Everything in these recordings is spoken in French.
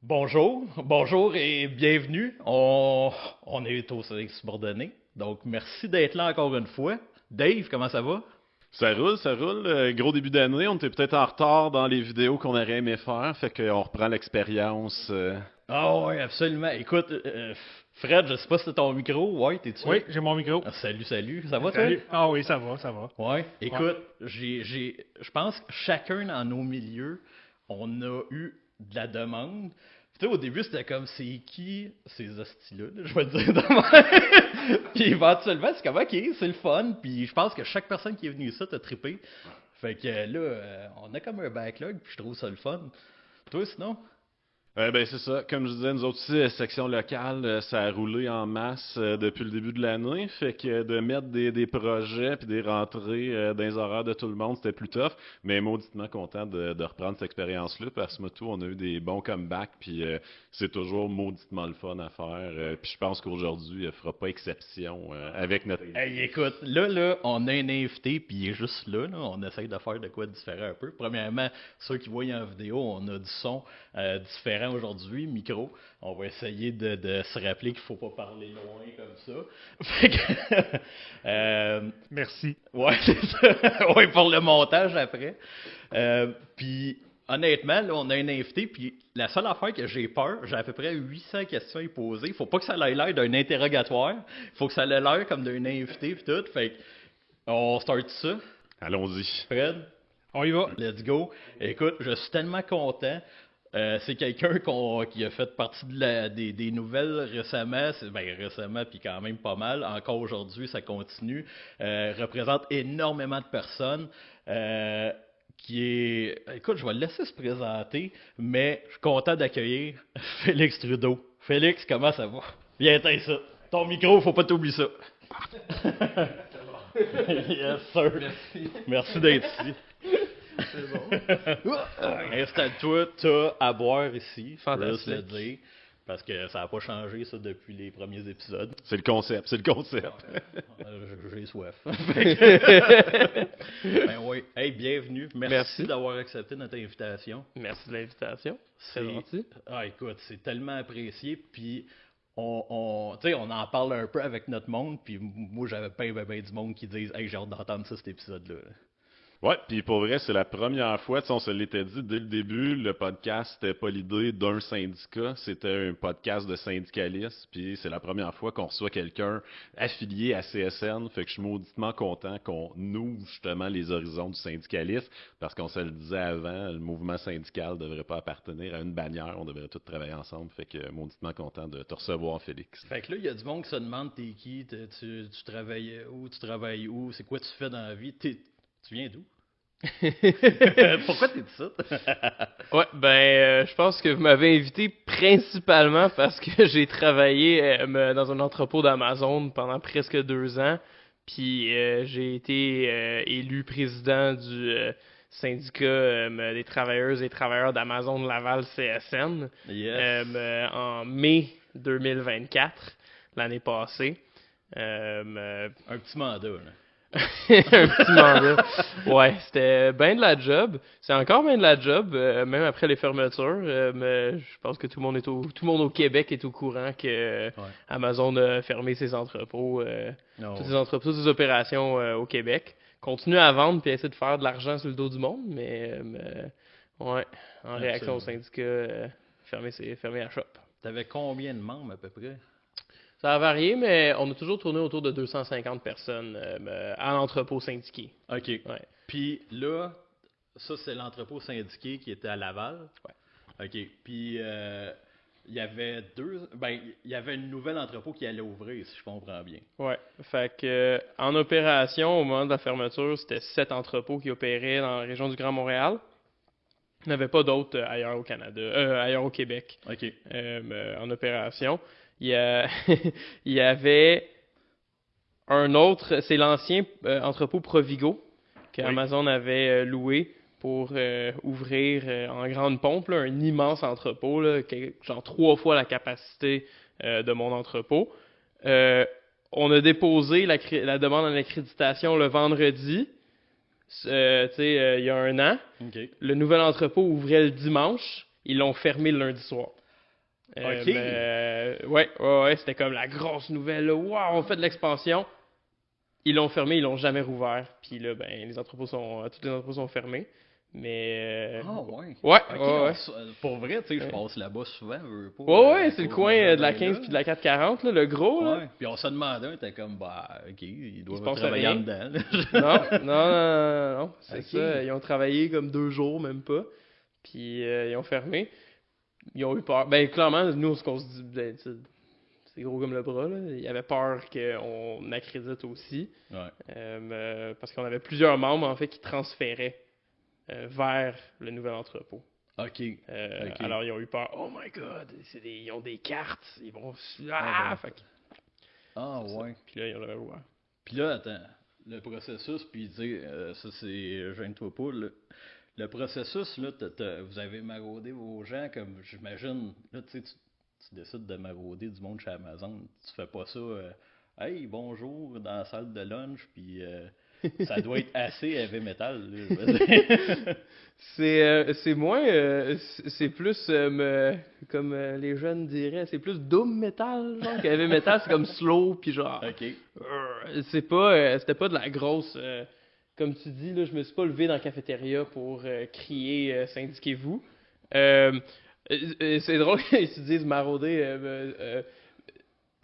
Bonjour et bienvenue. On est au subordonné, donc merci d'être là encore une fois. Dave, comment ça va? Ça roule, ça roule. Gros début d'année, on était peut-être en retard dans les vidéos qu'on aurait aimé faire, fait qu'on reprend l'expérience. Ah ouais, absolument. Écoute, Fred, je sais pas si c'est ton micro. Ouais, t'es-tu là? Oui, j'ai mon micro. Ah, salut. Ça va, toi? Salut. Ah oui, ça va, ça va. Ouais. Ouais. Écoute, je pense que chacun dans nos milieux, on a eu de la demande. Tu sais, au début, c'était comme, c'est qui ces hosties-là, là, je vais te dire de même. Puis éventuellement, c'est comme, ok, c'est le fun. Puis je pense que chaque personne qui est venue ici t'a trippé. Fait que là, on a comme un backlog, puis je trouve ça le fun. Toi, sinon? Ben c'est ça, comme je disais, nous autres aussi, section locale, ça a roulé en masse depuis le début de l'année, fait que de mettre des projets puis des rentrées dans les horaires de tout le monde, c'était plus tough, mais mauditement content de reprendre cette expérience-là, parce que moi tout, on a eu des bons comebacks, puis c'est toujours mauditement le fun à faire, puis je pense qu'aujourd'hui, il fera pas exception avec notre... Hey, écoute, là, on a un invité, puis il est juste là. On essaye de faire de quoi de différent un peu. Premièrement, ceux qui voient en vidéo, on a du son différent aujourd'hui, micro. On va essayer de se rappeler qu'il faut pas parler loin comme ça. Fait que, Merci. ouais, c'est ça. Ouais, pour le montage après. Puis, honnêtement, là, on a un invité, puis la seule affaire que j'ai peur, j'ai à peu près 800 questions à lui poser. Faut pas que ça ait l'air d'un interrogatoire. Faut que ça ait l'air comme d'un invité, puis tout. Fait que, on start ça. Allons-y. Fred, On y va. let's go. Écoute, je suis tellement content. C'est quelqu'un qui a fait partie des nouvelles récemment, récemment puis quand même pas mal, encore aujourd'hui ça continue, représente énormément de personnes, écoute, je vais le laisser se présenter, mais je suis content d'accueillir Félix Trudeau. Félix, comment ça va? Viens, éteins ça. Ton micro, faut pas t'oublier ça. Yes, sir. Merci d'être ici. C'est bon. Installe-toi, t'as à boire ici, Fantastique. je peux le dire, parce que ça n'a pas changé ça depuis les premiers épisodes. C'est le concept, c'est le concept. J'ai soif. Ben oui. Hey, bienvenue. Merci. D'avoir accepté notre invitation. Merci de l'invitation. C'est C'est- gentil. Ah, écoute, c'est tellement apprécié. Puis tu sais, on en parle un peu avec notre monde. Puis moi, j'avais pas du monde qui disent, hey, j'ai hâte d'entendre ça, cet épisode-là. Ouais, puis pour vrai, c'est la première fois, tu sais, on se l'était dit dès le début, le podcast, c'était pas l'idée d'un syndicat, c'était un podcast de syndicalistes, puis c'est la première fois qu'on reçoit quelqu'un affilié à CSN, fait que je suis mauditement content qu'on ouvre justement les horizons du syndicalisme, parce qu'on se le disait avant, le mouvement syndical devrait pas appartenir à une bannière, on devrait tous travailler ensemble, fait que mauditement content de te recevoir, Félix. Fait que là, il y a du monde qui se demande t'es qui, tu travailles où, c'est quoi tu fais dans la vie, tu viens d'où? Pourquoi t'es de ça? Ouais, je pense que vous m'avez invité principalement parce que j'ai travaillé dans un entrepôt d'Amazon pendant presque 2 ans. Puis j'ai été élu président du syndicat des travailleuses et travailleurs d'Amazon de Laval CSN Yes. en mai 2024, l'année passée. Un petit mandat, là. Un petit mandat. Ouais, c'était bien de la job. C'est encore bien de la job, même après les fermetures. Mais je pense que tout le monde au Québec est au courant que Amazon a fermé ses entrepôts, Non. toutes ses entrepôts, toutes ses opérations au Québec. Continue à vendre puis essayer de faire de l'argent sur le dos du monde, mais ouais, en réaction au syndicat, fermer la shop. T'avais combien de membres à peu près? Ça a varié, mais on a toujours tourné autour de 250 personnes à l'entrepôt syndiqué. OK. Ouais. Puis là, ça, c'est l'entrepôt syndiqué qui était à Laval. Ouais. OK. Puis il y avait il y avait une nouvelle entrepôt qui allait ouvrir, si je comprends bien. Ouais. Fait que en opération, au moment de la fermeture, c'était 7 entrepôts qui opéraient dans la région du Grand Montréal. Il n'y en avait pas d'autres ailleurs au Canada, ailleurs au Québec OK. en opération. Il y avait un autre, c'est l'ancien entrepôt Provigo que Oui. Amazon avait loué pour ouvrir en grande pompe, là, un immense entrepôt, là, genre 3 fois la capacité de mon entrepôt. On a déposé la demande en accréditation le vendredi, il y a 1 an. OK. Le nouvel entrepôt ouvrait le dimanche. Ils l'ont fermé le lundi soir. Ouais, c'était comme la grosse nouvelle. Waouh, on fait de l'expansion. Ils l'ont fermé, ils l'ont jamais rouvert. Puis là, ben, tous les entrepôts sont fermés. Mais. Ah, ouais. Ouais, Ok, ouais. pour vrai, tu sais, je passe là-bas souvent, pas. Ouais, c'est le pour coin me de la faire 15 là. puis de la 440, là, le gros, là. Ouais. Puis on se demandait, on était comme, bah, ok, ils se doivent passe travailler rien. en dedans. Non. C'est Ok. ça. Ils ont travaillé comme 2 jours, même pas. Puis ils ont fermé. Ils ont eu peur. Ben, clairement, nous, ce qu'on se dit, ben, c'est gros comme le bras, là. Il y avait peur qu'on accrédite aussi. Ouais. Parce qu'on avait plusieurs membres, en fait, qui transféraient vers le nouvel entrepôt. Ok. Ok. Alors, ils ont eu peur. Oh my god, ils ont des cartes. Ils vont. Ah, Fait que- Ah, c'est ça. ouais. Puis là, ils ont le ouvert. Puis là, attends, le processus, puis dire, ça c'est, gêne-toi pas, le processus, là, vous avez maraudé vos gens, comme j'imagine, là, tu sais, tu décides de marauder du monde chez Amazon, tu fais pas ça, hey, bonjour, dans la salle de lunch, puis ça doit être assez heavy metal, là, je veux dire. C'est moins. C'est plus. Comme les jeunes diraient, c'est plus doom metal, genre. Que heavy metal, c'est comme slow, puis genre. Ok. C'était pas de la grosse. Comme tu dis, là, je me suis pas levé dans la cafétéria pour crier syndiquez-vous. C'est drôle qu'ils se disent marauder.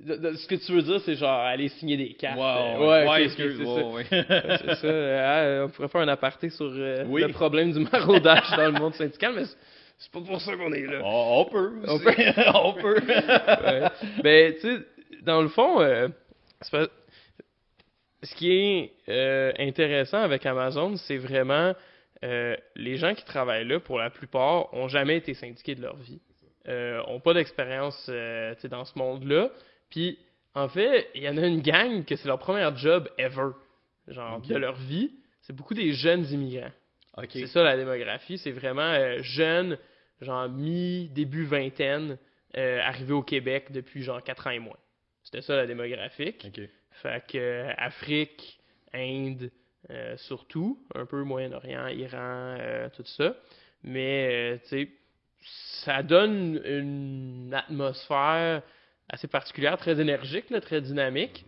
Ce que tu veux dire, c'est genre aller signer des cartes. Ouais, excuse, c'est ça. ouais. C'est ça. On pourrait faire un aparté sur Oui. le problème du maraudage dans le monde syndical, mais c'est pas pour ça qu'on est là. On peut, On aussi. peut. On peut. Ouais. Ben, tu sais, dans le fond, ce qui est intéressant avec Amazon, c'est vraiment les gens qui travaillent là, pour la plupart, ont jamais été syndiqués de leur vie. Ont pas d'expérience tu sais, dans ce monde-là. Puis, en fait, il y en a une gang que c'est leur premier job ever, genre, Ok. de leur vie. C'est beaucoup des jeunes immigrants. Ok. C'est ça la démographie, c'est vraiment jeunes, genre début vingtaine, arrivés au Québec depuis genre 4 ans et moins. C'était ça la démographique. Ok. Fait que Afrique, Inde, surtout, un peu Moyen-Orient, Iran, tout ça. Mais, tu sais, ça donne une atmosphère assez particulière, très énergique, là, très dynamique.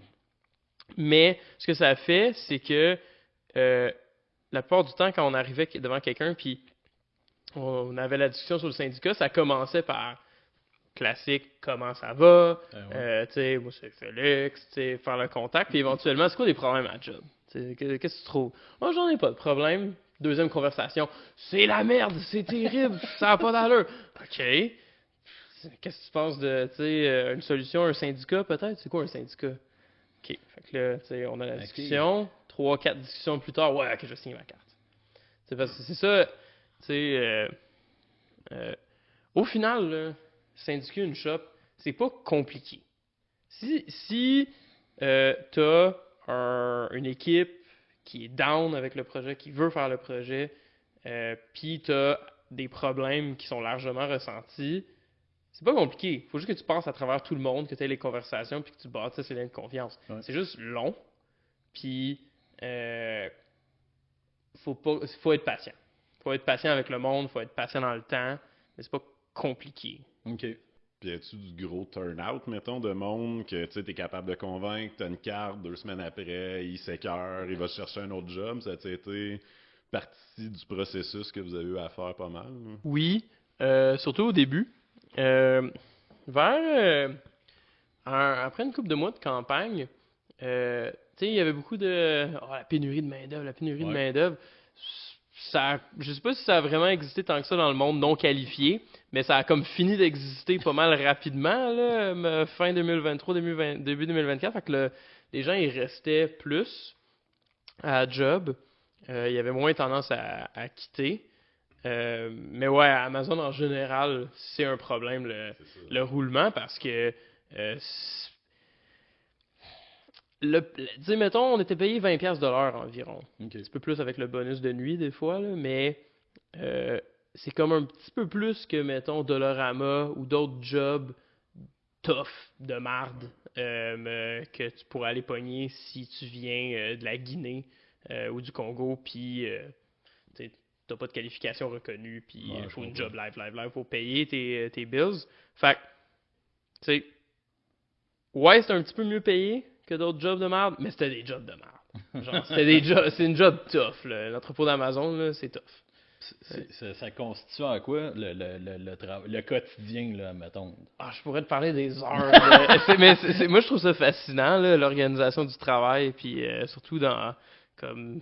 Mais ce que ça fait, c'est que la plupart du temps, quand on arrivait devant quelqu'un, puis on avait la discussion sur le syndicat, ça commençait par classique, comment ça va, tu sais, moi c'est Félix, tu sais, faire le contact, puis éventuellement, c'est quoi des problèmes à la job? Qu'est-ce que tu trouves? Moi, j'en ai pas de problème. Deuxième conversation, c'est la merde, c'est terrible, ça n'a pas d'allure. OK. Qu'est-ce que tu penses de, tu sais, une solution, un syndicat peut-être? C'est quoi un syndicat? OK. Fait que là, tu sais, on a la discussion. 3-4 discussions plus tard, ouais, ok, je vais signer ma carte. C'est parce que c'est ça, tu sais, au final, là, syndiquer une shop, c'est pas compliqué. Si t'as une équipe qui est down avec le projet, qui veut faire le projet, puis t'as des problèmes qui sont largement ressentis, c'est pas compliqué. Faut juste que tu passes à travers tout le monde, que tu aies les conversations, puis que tu bâtisses ces liens de confiance. Ouais. C'est juste long, puis faut être patient. Faut être patient avec le monde, faut être patient dans le temps, mais c'est pas compliqué. Ok. Puis y a-tu du gros turn-out, mettons, de monde que tu es capable de convaincre, t'as une carte, 2 semaines après, il s'écœure, il va chercher un autre job, ça a été partie du processus que vous avez eu à faire pas mal? Là? Oui, surtout au début. Après une couple de mois de campagne, tu sais, il y avait beaucoup de la pénurie de main-d'œuvre, la pénurie de Ouais. main-d'œuvre. Je sais pas si ça a vraiment existé tant que ça dans le monde non qualifié, mais ça a comme fini d'exister pas mal rapidement, là, fin 2023, début 2024. Fait que les gens, ils restaient plus à la job. Il y avait moins tendance à quitter. Mais ouais, Amazon en général, c'est un problème, le roulement, parce que tu sais, mettons, on était payé 20$ de l'heure environ. Ok. Un petit peu plus avec le bonus de nuit des fois, là, mais c'est comme un petit peu plus que, mettons, Dollarama ou d'autres jobs tough de marde que tu pourrais aller pogner si tu viens de la Guinée ou du Congo, puis t'as pas de qualification reconnue, puis il Ouais, je faut une comprends. job live, faut payer tes bills. Fait que sais, ouais, c'était un petit peu mieux payé que d'autres jobs de merde, mais c'était des jobs de merde. Genre, c'est une job tough, là. L'entrepôt d'Amazon, là, c'est tough. Ça constitue en quoi le quotidien, là, mettons? Ah, je pourrais te parler des heures. Là. Moi, je trouve ça fascinant, là, l'organisation du travail, puis surtout dans comme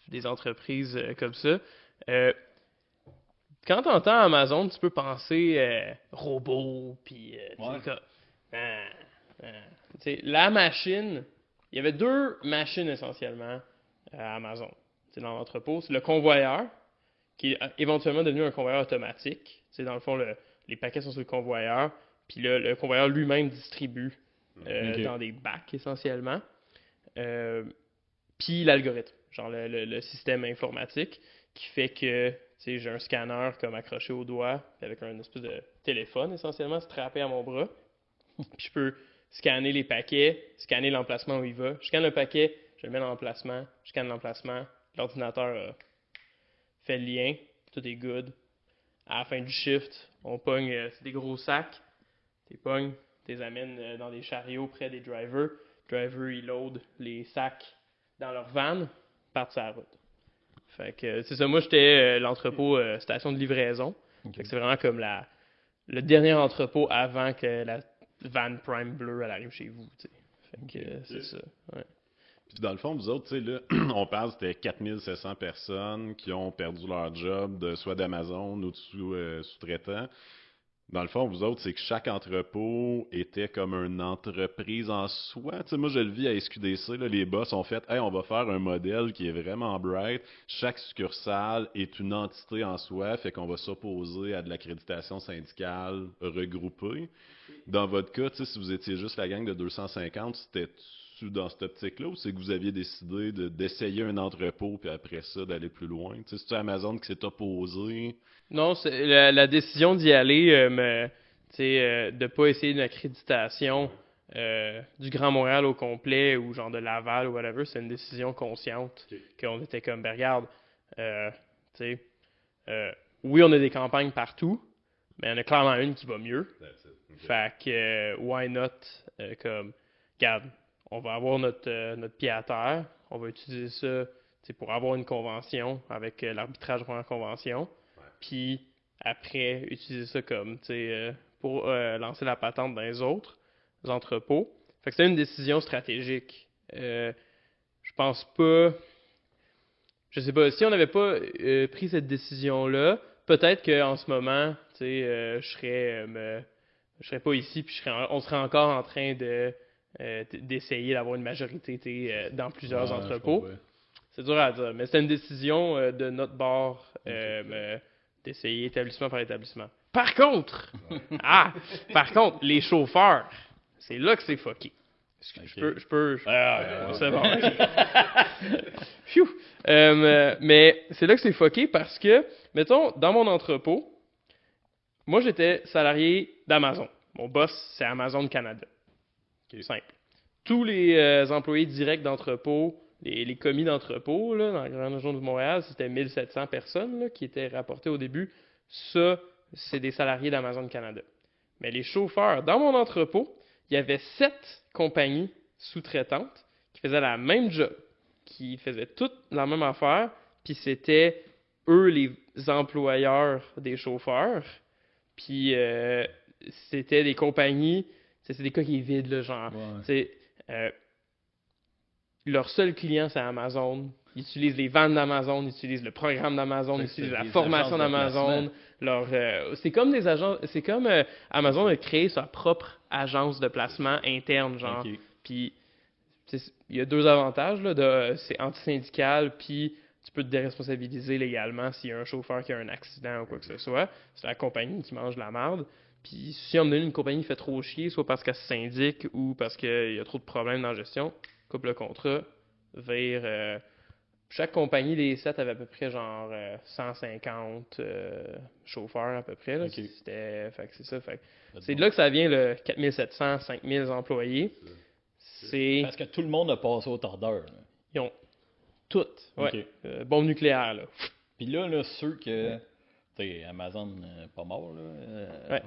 des entreprises comme ça. Quand tu entends Amazon, tu peux penser robot, puis la machine. Il y avait deux machines essentiellement à Amazon. Dans l'entrepôt, c'est le convoyeur, qui est éventuellement devenu un convoyeur automatique. Dans le fond, les paquets sont sur le convoyeur, puis le convoyeur lui-même distribue dans des bacs essentiellement. Puis l'algorithme, genre le système informatique, qui fait que j'ai un scanner comme accroché au doigt, avec un espèce de téléphone essentiellement strappé à mon bras. Puis je peux scanner les paquets, scanner l'emplacement où il va. Je scanne le paquet, je le mets dans l'emplacement, je scanne l'emplacement, l'ordinateur fait le lien, tout est good. À la fin du shift, on pogne, c'est des gros sacs, tu les pognes, tu les amènes dans des chariots près des drivers. Le driver, il load les sacs dans leur van, partent sur la route. Fait que c'est ça, moi j'étais l'entrepôt station de livraison. Okay. Fait que c'est vraiment comme le dernier entrepôt avant que la van Prime bleue elle arrive chez vous. T'sais. Fait que c'est ça. Ouais. Puis dans le fond, vous autres, tu sais, là, on parle, c'était 4700 personnes qui ont perdu leur job, soit d'Amazon ou de sous-traitants. Dans le fond, vous autres, c'est que chaque entrepôt était comme une entreprise en soi. Tu sais, moi, je le vis à SQDC, là, les boss ont fait « Hey, on va faire un modèle qui est vraiment bright. Chaque succursale est une entité en soi, fait qu'on va s'opposer à de l'accréditation syndicale regroupée. » Dans votre cas, tu sais, si vous étiez juste la gang de 250, c'était dans cette optique-là, ou c'est que vous aviez décidé d'essayer un entrepôt, puis après ça, d'aller plus loin? Tu sais, c'est-tu Amazon qui s'est opposé? Non, c'est la décision d'y aller, de ne pas essayer une accréditation du Grand Montréal au complet, ou genre de Laval, ou whatever, c'est une décision consciente, qu'on était comme, ben regarde, oui, on a des campagnes partout, mais il y en a clairement une qui va mieux. Fait que, why not, comme, regarde, on va avoir notre pied à terre, on va utiliser ça pour avoir une convention avec l'arbitrage pour la convention, puis après, utiliser ça comme, pour lancer la patente dans les autres entrepôts. Fait que c'est une décision stratégique. Je pense pas... Je sais pas, si on n'avait pas pris cette décision-là, peut-être qu'en ce moment, je serais pas ici, puis on serait encore en train d'essayer d'avoir une majorité dans plusieurs entrepôts. C'est dur à dire, mais c'est une décision de notre bord d'essayer établissement par établissement. Par contre, les chauffeurs, c'est là que c'est fucké. Je peux. C'est bon. Mais c'est là que c'est fucké parce que, mettons, dans mon entrepôt, moi j'étais salarié d'Amazon. Mon boss, c'est Amazon Canada. Simple. Tous les employés directs d'entrepôt, les commis d'entrepôt là, dans la grande région de Montréal, c'était 1700 personnes là, qui étaient rapportées au début. Ça, c'est des salariés d'Amazon Canada. Mais les chauffeurs, dans mon entrepôt, il y avait 7 compagnies sous-traitantes qui faisaient la même job, qui faisaient toutes la même affaire, puis c'était eux les employeurs des chauffeurs. Puis c'était des compagnies, c'est des coquilles vides, là, genre. Ouais. Leur seul client, c'est Amazon. Ils utilisent les ventes d'Amazon, ils utilisent le programme d'Amazon, ils utilisent la formation d'Amazon. C'est comme des agents, c'est comme Amazon a créé sa propre agence de placement interne, genre. Okay. Puis il y a deux avantages, là, c'est antisyndical, puis tu peux te déresponsabiliser légalement s'il y a un chauffeur qui a un accident ou quoi que ce soit. C'est la compagnie qui mange la merde. Puis si on me donne une compagnie qui fait trop chier, soit parce qu'elle se syndique ou parce qu'il y a trop de problèmes dans la gestion, coupe le contrat vers... chaque compagnie des 7 avait à peu près genre 150 chauffeurs à peu près. Là. Okay. Fait que c'est ça. Fait que c'est de là que ça vient le 4700, 5000 employés. C'est... Parce que tout le monde a passé au tordeur. Là. Ils ont toutes. Ouais. Okay. Bombe nucléaire. Là. Puis là, ceux que Tu sais, Amazon, pas mort, là. Ouais.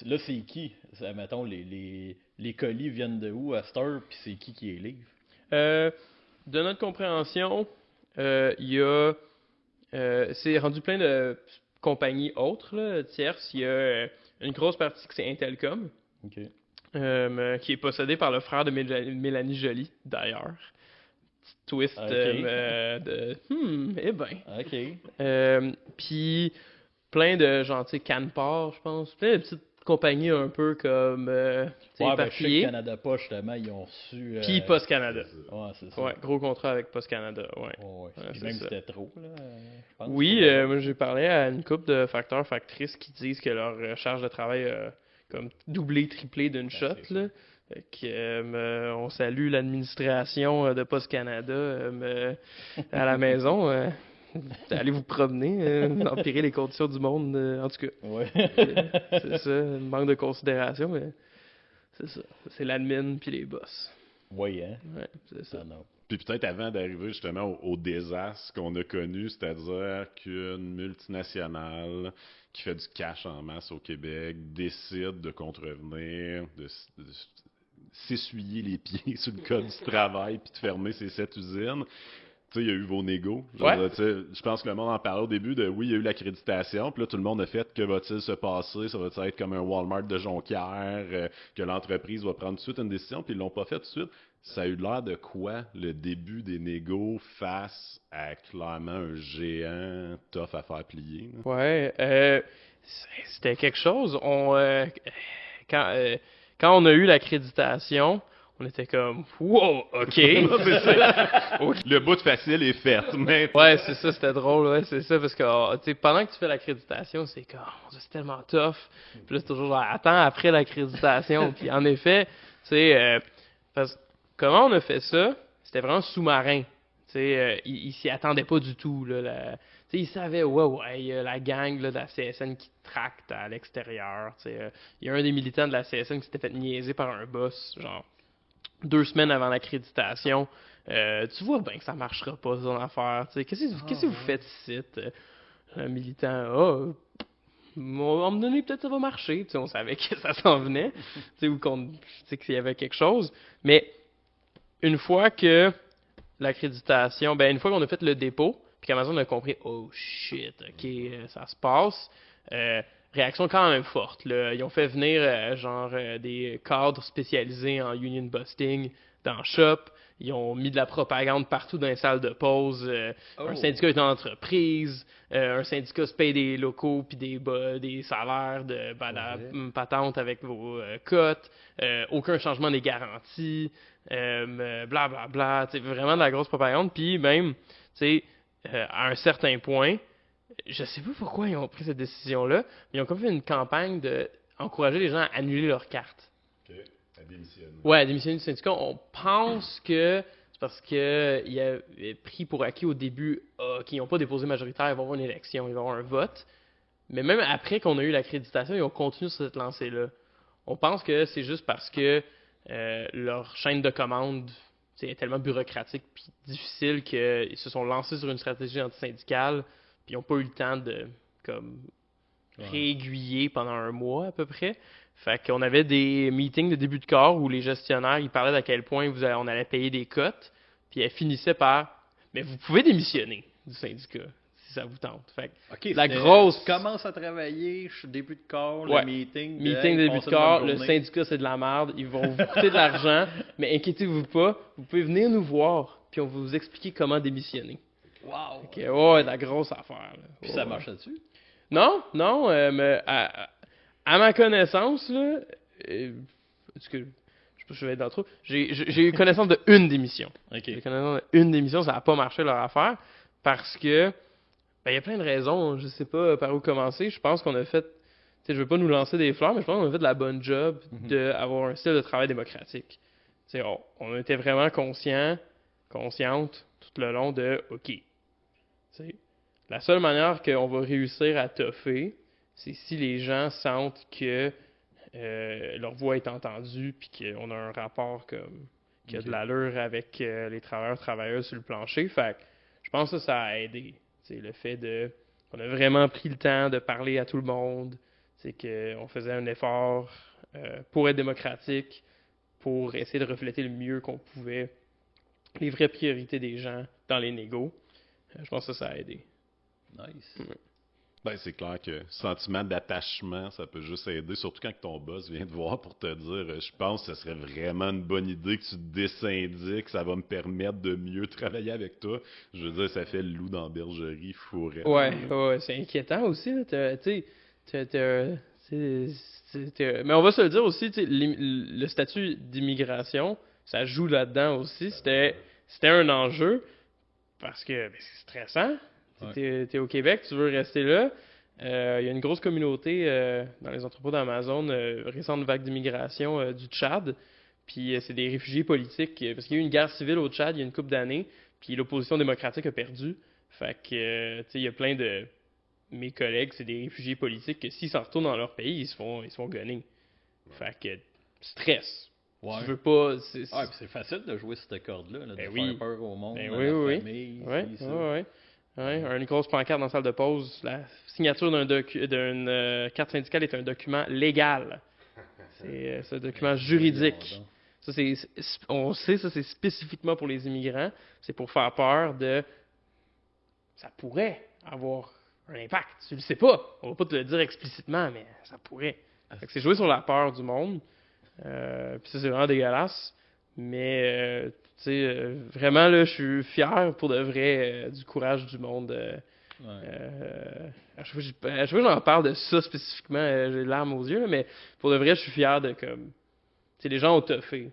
Là, c'est qui? Mettons, les colis viennent de où à cette heure, puis c'est qui les livre? De notre compréhension, il y a... c'est rendu plein de compagnies autres, là, tierces. Il y a une grosse partie que c'est Intelcom, OK. qui est possédée par le frère de Mélanie Joly, d'ailleurs. Petit twist Ok. eh ben. OK. Puis plein de genre, tu sais, Canpar, je pense. Plein de petites compagnies un peu comme, tu sais, Ouais, ben, je sais que éparpillées. Canada Post, justement, ils ont reçu... Puis Post Canada. Ouais, c'est ça. Ouais, gros contrat avec Post Canada, ouais. Ouais. Ouais, Puis c'est même ça. c'était trop, là, je pense. Oui, moi j'ai parlé à une couple de facteurs, factrices qui disent que leur charge de travail a comme doublé, triplé d'une shot, c'est là. Fait que, on salue l'administration de Post Canada à la maison. Allez vous promener, empirer les conditions du monde, en tout cas. Ouais. C'est ça, un manque de considération, mais c'est ça. C'est l'admin puis les boss. Ouais, hein? Ouais, c'est ça. Ah, non. Puis peut-être avant d'arriver justement au désastre qu'on a connu, c'est-à-dire qu'une multinationale qui fait du cash en masse au Québec décide de contrevenir, de s'essuyer les pieds sur le code du travail puis de fermer ses 7 usines. Tu sais, il y a eu vos négos. Je pense que le monde en parlait au début de oui, il y a eu l'accréditation, puis là, tout le monde a fait que va-t-il se passer, ça va être comme un Walmart de Jonquière, que l'entreprise va prendre tout de suite une décision, puis ils l'ont pas fait tout de suite. Ça a eu l'air de quoi, le début des négos face à clairement un géant tough à faire plier? Là? Ouais, c'était quelque chose. Quand, quand on a eu l'accréditation, on était comme wow, ok. Le bout de facile est fait. Mais... Ouais, c'est ça, c'était drôle, ouais, c'est ça, parce que tu sais, pendant que tu fais l'accréditation, c'est comme c'est tellement tough. Puis là, c'est toujours genre, attends après l'accréditation. Puis en effet, tu sais, parce comment on a fait ça, c'était vraiment sous-marin. Tu sais, ils s'y attendaient pas du tout, là. Tu sais, ils savaient, ouais, il y a la gang là, de la CSN qui tracte à l'extérieur. Tu sais, il y a un des militants de la CSN qui s'était fait niaiser par un boss, genre 2 semaines avant l'accréditation. Tu vois bien que ça marchera pas, son affaire. Tu sais, qu'est-ce que vous faites ici? Un militant, on va me donner, peut-être ça va marcher. Tu sais, on savait que ça s'en venait. Tu sais, ou qu'il y avait quelque chose. Mais une fois que l'accréditation, une fois qu'on a fait le dépôt, puis qu'Amazon a compris, oh shit, ok, ça se passe, réaction quand même forte. Là. Ils ont fait venir des cadres spécialisés en union busting dans le shop. Ils ont mis de la propagande partout dans les salles de pause. Un syndicat est en entreprise. Un syndicat se paye des locaux puis des salaires de la patente avec vos cotes. Aucun changement des garanties. Bla bla bla. Vraiment de la grosse propagande. Puis même, à un certain point, je sais pas pourquoi ils ont pris cette décision-là, mais ils ont comme fait une campagne d'encourager les gens à annuler leurs cartes. OK. À démissionner. Ouais, à démissionner du syndicat. On pense que c'est parce qu'ils avaient pris pour acquis au début qu'ils n'ont pas déposé majoritaire, il va y avoir une élection, il va y avoir un vote. Mais même après qu'on a eu l'accréditation, ils ont continué sur cette lancée-là. On pense que c'est juste parce que leur chaîne de commande est tellement bureaucratique et difficile qu'ils se sont lancés sur une stratégie antisyndicale. Puis ils n'ont pas eu le temps de réaiguiller pendant un mois à peu près. Fait qu'on avait des meetings de début de corps où les gestionnaires ils parlaient d'à quel point on allait payer des cotes. Puis elles finissaient par mais vous pouvez démissionner du syndicat si ça vous tente. Fait que la grosse commence à travailler, je suis début de corps, ouais. le meeting de début de corps, le syndicat c'est de la merde, ils vont vous coûter de l'argent, mais inquiétez-vous pas, vous pouvez venir nous voir puis on va vous expliquer comment démissionner. Wow! Okay, ouais, la grosse affaire. Là. Puis ça marche là-dessus? Non, mais à ma connaissance, là, je vais être dans le trou, j'ai eu connaissance d'une démission. Okay. J'ai connaissance d'une démission, ça n'a pas marché leur affaire, parce que, il y a plein de raisons, je sais pas par où commencer, je pense qu'on a fait, je veux pas nous lancer des fleurs, mais je pense qu'on a fait de la bonne job d'avoir un style de travail démocratique. On était vraiment consciente tout le long de, OK, la seule manière qu'on va réussir à toffer, c'est si les gens sentent que leur voix est entendue puis qu'on a un rapport qui a de l'allure avec les travailleurs sur le plancher. Fait que je pense que ça a aidé. Le fait de On a vraiment pris le temps de parler à tout le monde. C'est qu'on faisait un effort pour être démocratique, pour essayer de refléter le mieux qu'on pouvait les vraies priorités des gens dans les négos. Je pense que ça a aidé. Nice. Ben, c'est clair que sentiment d'attachement, ça peut juste aider, surtout quand ton boss vient te voir pour te dire je pense que ce serait vraiment une bonne idée que tu te désyndiques, ça va me permettre de mieux travailler avec toi. Je veux dire, ça fait le loup dans la bergerie, fourré. Ouais, c'est inquiétant aussi. Là. Mais on va se le dire aussi, le statut d'immigration, ça joue là-dedans aussi. C'était un enjeu parce que c'est stressant. T'es au Québec, tu veux rester là. Il y a une grosse communauté dans les entrepôts d'Amazon, récente vague d'immigration du Tchad. Puis c'est des réfugiés politiques, parce qu'il y a eu une guerre civile au Tchad il y a une couple d'années, puis l'opposition démocratique a perdu. Fait que, il y a plein de mes collègues, c'est des réfugiés politiques, que s'ils s'en retournent dans leur pays, ils se font gonner. Fait que, stress. Ouais. Tu veux pas... Puis c'est facile de jouer cette corde-là, de faire peur au monde, à oui, la famille. Une grosse pancarte dans la salle de pause. La signature d'une carte syndicale est un document légal. C'est un document juridique. Ça, on sait, ça, c'est spécifiquement pour les immigrants. C'est pour faire peur de... Ça pourrait avoir un impact. Tu le sais pas. On va pas te le dire explicitement, mais ça pourrait. Fait que c'est jouer sur la peur du monde. Puis ça, c'est vraiment dégueulasse. Mais, vraiment, là, je suis fier pour de vrai du courage du monde. À chaque fois que j'en parle de ça spécifiquement, j'ai les larmes aux yeux, là, mais pour de vrai, je suis fier de comme... les gens ont toffé.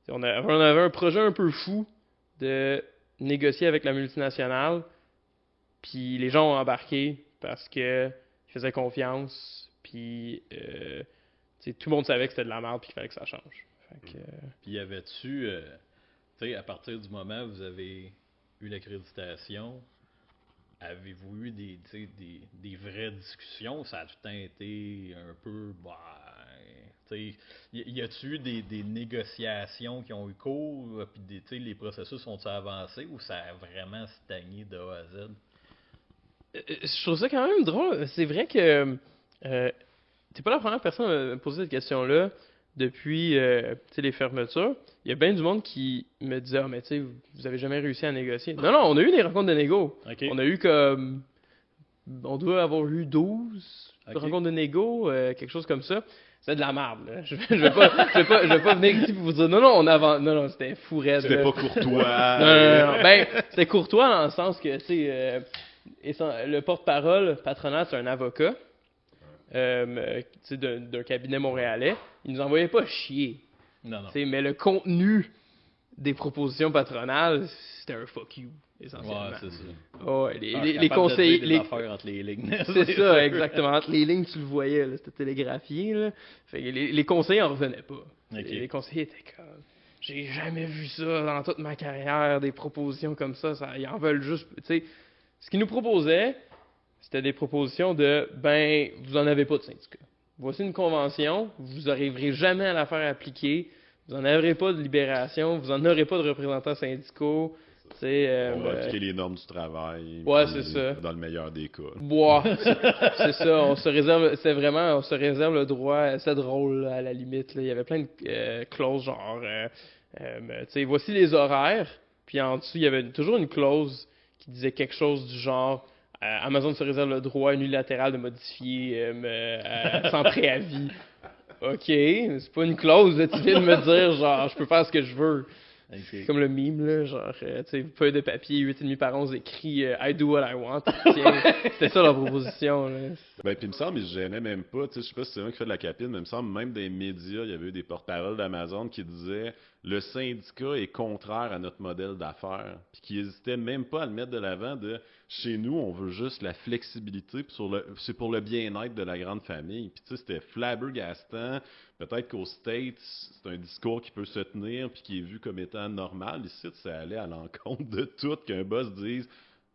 On avait un projet un peu fou de négocier avec la multinationale, puis les gens ont embarqué parce qu'ils faisaient confiance, puis tout le monde savait que c'était de la merde, puis qu'il fallait que ça change. Puis y avait-tu, à partir du moment où vous avez eu l'accréditation, avez-vous eu des vraies discussions? Ça a tout le temps été un peu... y a-tu eu des négociations qui ont eu cours, puis les processus ont-ils avancé, ou ça a vraiment stagné de A à Z? Je trouve ça quand même drôle. C'est vrai que t'es pas la première personne à me poser cette question-là depuis les fermetures. Il y a bien du monde qui me disait « Ah, mais vous avez jamais réussi à négocier. » Non, on a eu des rencontres de négo. Okay. On a eu comme... On doit avoir eu 12 rencontres de négo, quelque chose comme ça. C'est de la merde, là. Je vais pas venir ici pour vous dire non, c'était fou raide. C'était pas courtois. non. Ben, c'était courtois dans le sens que, le porte-parole patronal, c'est un avocat d'un cabinet montréalais. Il nous envoyait pas chier. Non. Mais le contenu des propositions patronales, c'était un fuck you, essentiellement. Ouais, c'est ça. Les conseillers... Les affaires entre les lignes. C'est ça, exactement. Entre les lignes, tu le voyais, là, c'était télégraphié. Là. Fait que les conseillers en revenaient pas. Okay. Les conseillers étaient comme... J'ai jamais vu ça dans toute ma carrière, des propositions comme ça. Ils en veulent juste... Ce qu'ils nous proposaient, c'était des propositions de vous en avez pas de syndicat. Voici une convention, vous n'arriverez jamais à la faire appliquer, vous n'en aurez pas de libération, vous n'en aurez pas de représentants syndicaux. On va appliquer les normes du travail. Ouais, c'est ça. Dans le meilleur des cas. C'est ça. On se réserve le droit. C'est drôle, à la limite. Là. Il y avait plein de clauses, genre, voici les horaires. Puis en dessous, il y avait toujours une clause qui disait quelque chose du genre Amazon se réserve le droit unilatéral de modifier sans préavis. OK, c'est pas une clause, là, tu viens de me dire, genre, je peux faire ce que je veux. Okay. C'est comme le meme, là, genre, feuille de papier, 8,5 par 11 écrit I do what I want. C'était ça la proposition, là. Puis il me semble, il se gênait même pas, je sais pas si c'est moi qui fais de la capine, mais il me semble même des médias, il y avait eu des porte-paroles d'Amazon qui disaient le syndicat est contraire à notre modèle d'affaires, puis qui n'hésitaient même pas à le mettre de l'avant de chez nous, on veut juste la flexibilité, puis c'est pour le bien-être de la grande famille. Puis c'était flabbergastant. Peut-être qu'aux States, c'est un discours qui peut se tenir puis qui est vu comme étant normal. Ici, ça allait à l'encontre de tout qu'un boss dise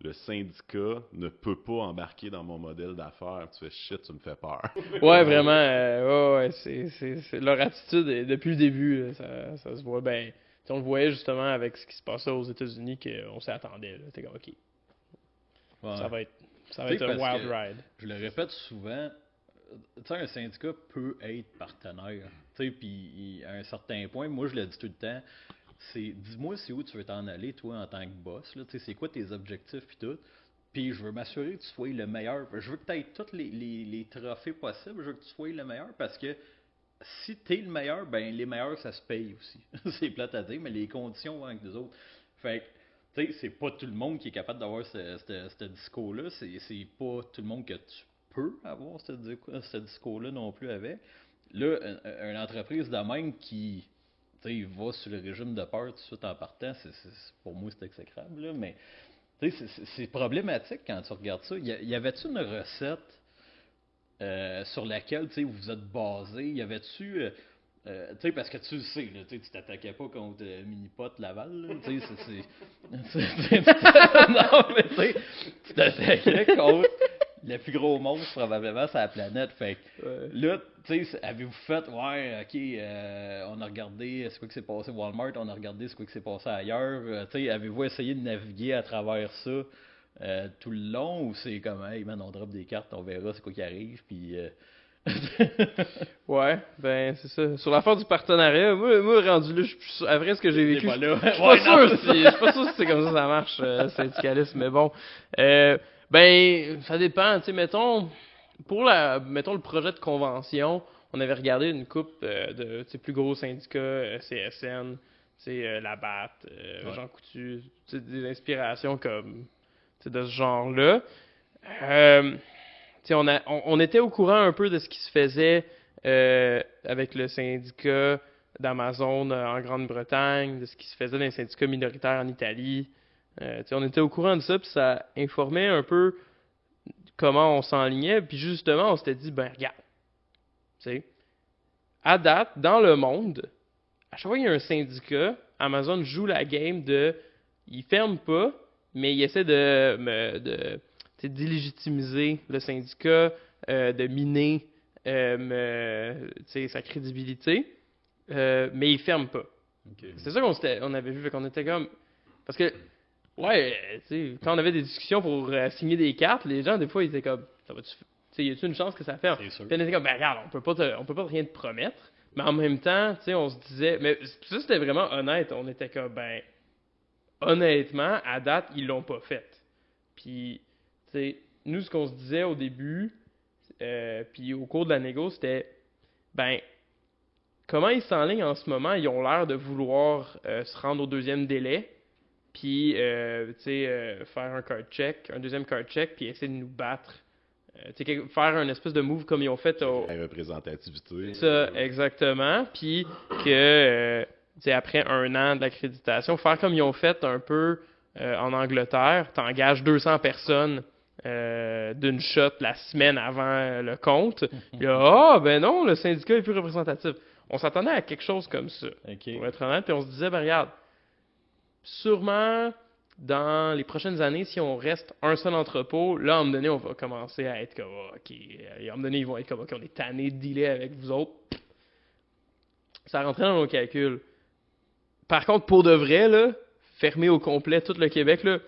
le syndicat ne peut pas embarquer dans mon modèle d'affaires. Tu fais shit, tu me fais peur. Ouais, vraiment. C'est leur attitude depuis le début. Là, ça se voit. On le voyait justement avec ce qui se passait aux États-Unis qu'on s'y attendait. T'es comme OK. Ouais. Ça va être Ça va être un Parce wild que, ride. je le répète souvent, tu sais, un syndicat peut être partenaire. Tu sais, puis à un certain point, moi je le dis tout le temps, c'est dis-moi c'est où tu veux t'en aller, toi, en tant que boss. Là, tu sais, c'est quoi tes objectifs puis tout. Puis je veux m'assurer que tu sois le meilleur. Je veux que tu aies tous les trophées possibles. Je veux que tu sois le meilleur parce que si tu es le meilleur, ben les meilleurs ça se paye aussi. C'est plate à dire, mais les conditions vont avec nous autres. Fait que, tu sais, c'est pas tout le monde qui est capable d'avoir ce discours-là. C'est pas tout le monde que tu peux avoir ce discours-là non plus avec. Là, une entreprise de même qui va sur le régime de peur tout de suite en partant, pour moi c'est exécrable, là, mais c'est problématique quand tu regardes ça. Y avait-tu une recette sur laquelle vous êtes basé? Y avait-tu. Parce que tu le sais, là, tu t'attaquais pas contre Minipot Laval. Là, non, mais tu t'attaquais contre le plus gros monstre probablement sur la planète. Fait que, là, avez-vous fait, ouais, ok, on a regardé ce qui s'est passé au Walmart, on a regardé ce qui s'est passé ailleurs. Avez-vous essayé de naviguer à travers ça tout le long ou c'est comme, hey man, on drop des cartes, on verra c'est quoi qui arrive, puis. Ouais, ben c'est ça. Sur l'affaire du partenariat, moi rendu là, je suis plus sûr. Après ce que j'ai vécu, Pas là. je suis pas sûr si c'est comme ça marche, le syndicalisme, mais bon. Ben, ça dépend, tu sais, mettons le projet de convention, on avait regardé une coupe de plus gros syndicats, CSN, la BAT, Jean Coutu, des inspirations comme de ce genre-là. On était au courant un peu de ce qui se faisait avec le syndicat d'Amazon en Grande-Bretagne, de ce qui se faisait dans les syndicats minoritaires en Italie. On était au courant de ça, puis ça informait un peu comment on s'enlignait. Puis justement, on s'était dit, ben regarde, à date, dans le monde, à chaque fois qu'il y a un syndicat, Amazon joue la game il ferme pas, mais il essaie d'illégitimiser le syndicat, de miner sa crédibilité, mais il ferme pas. Okay. C'est ça qu'on avait vu, qu'on était comme... Parce que, quand on avait des discussions pour signer des cartes, les gens, des fois, ils étaient comme, y a-t-il une chance que ça ferme? Puis on était comme, ben regarde, on peut pas rien te promettre, mais en même temps, on se disait, mais ça c'était vraiment honnête, on était comme, ben, honnêtement, à date, ils l'ont pas fait. Puis, nous, ce qu'on se disait au début, puis au cours de la négo, c'était, ben, comment ils s'enlignent en ce moment? Ils ont l'air de vouloir se rendre au deuxième délai, puis, faire un deuxième card check, puis essayer de nous battre. Faire un espèce de move comme ils ont fait au... La représentativité. Ça, exactement. Puis que, après 1 an d'accréditation, faire comme ils ont fait un peu en Angleterre, t'engages 200 personnes d'une shot la semaine avant le compte. Puis là, ben non, le syndicat est plus représentatif. On s'attendait à quelque chose comme ça, pour être honnête. Puis on se disait, ben regarde, sûrement, dans les prochaines années, si on reste un seul entrepôt, là, à un moment donné, on va commencer à être comme, OK, à un moment donné, ils vont être comme, OK, on est tanné de dealer avec vous autres. Ça rentrait dans nos calculs. Par contre, pour de vrai, là, fermer au complet tout le Québec, là,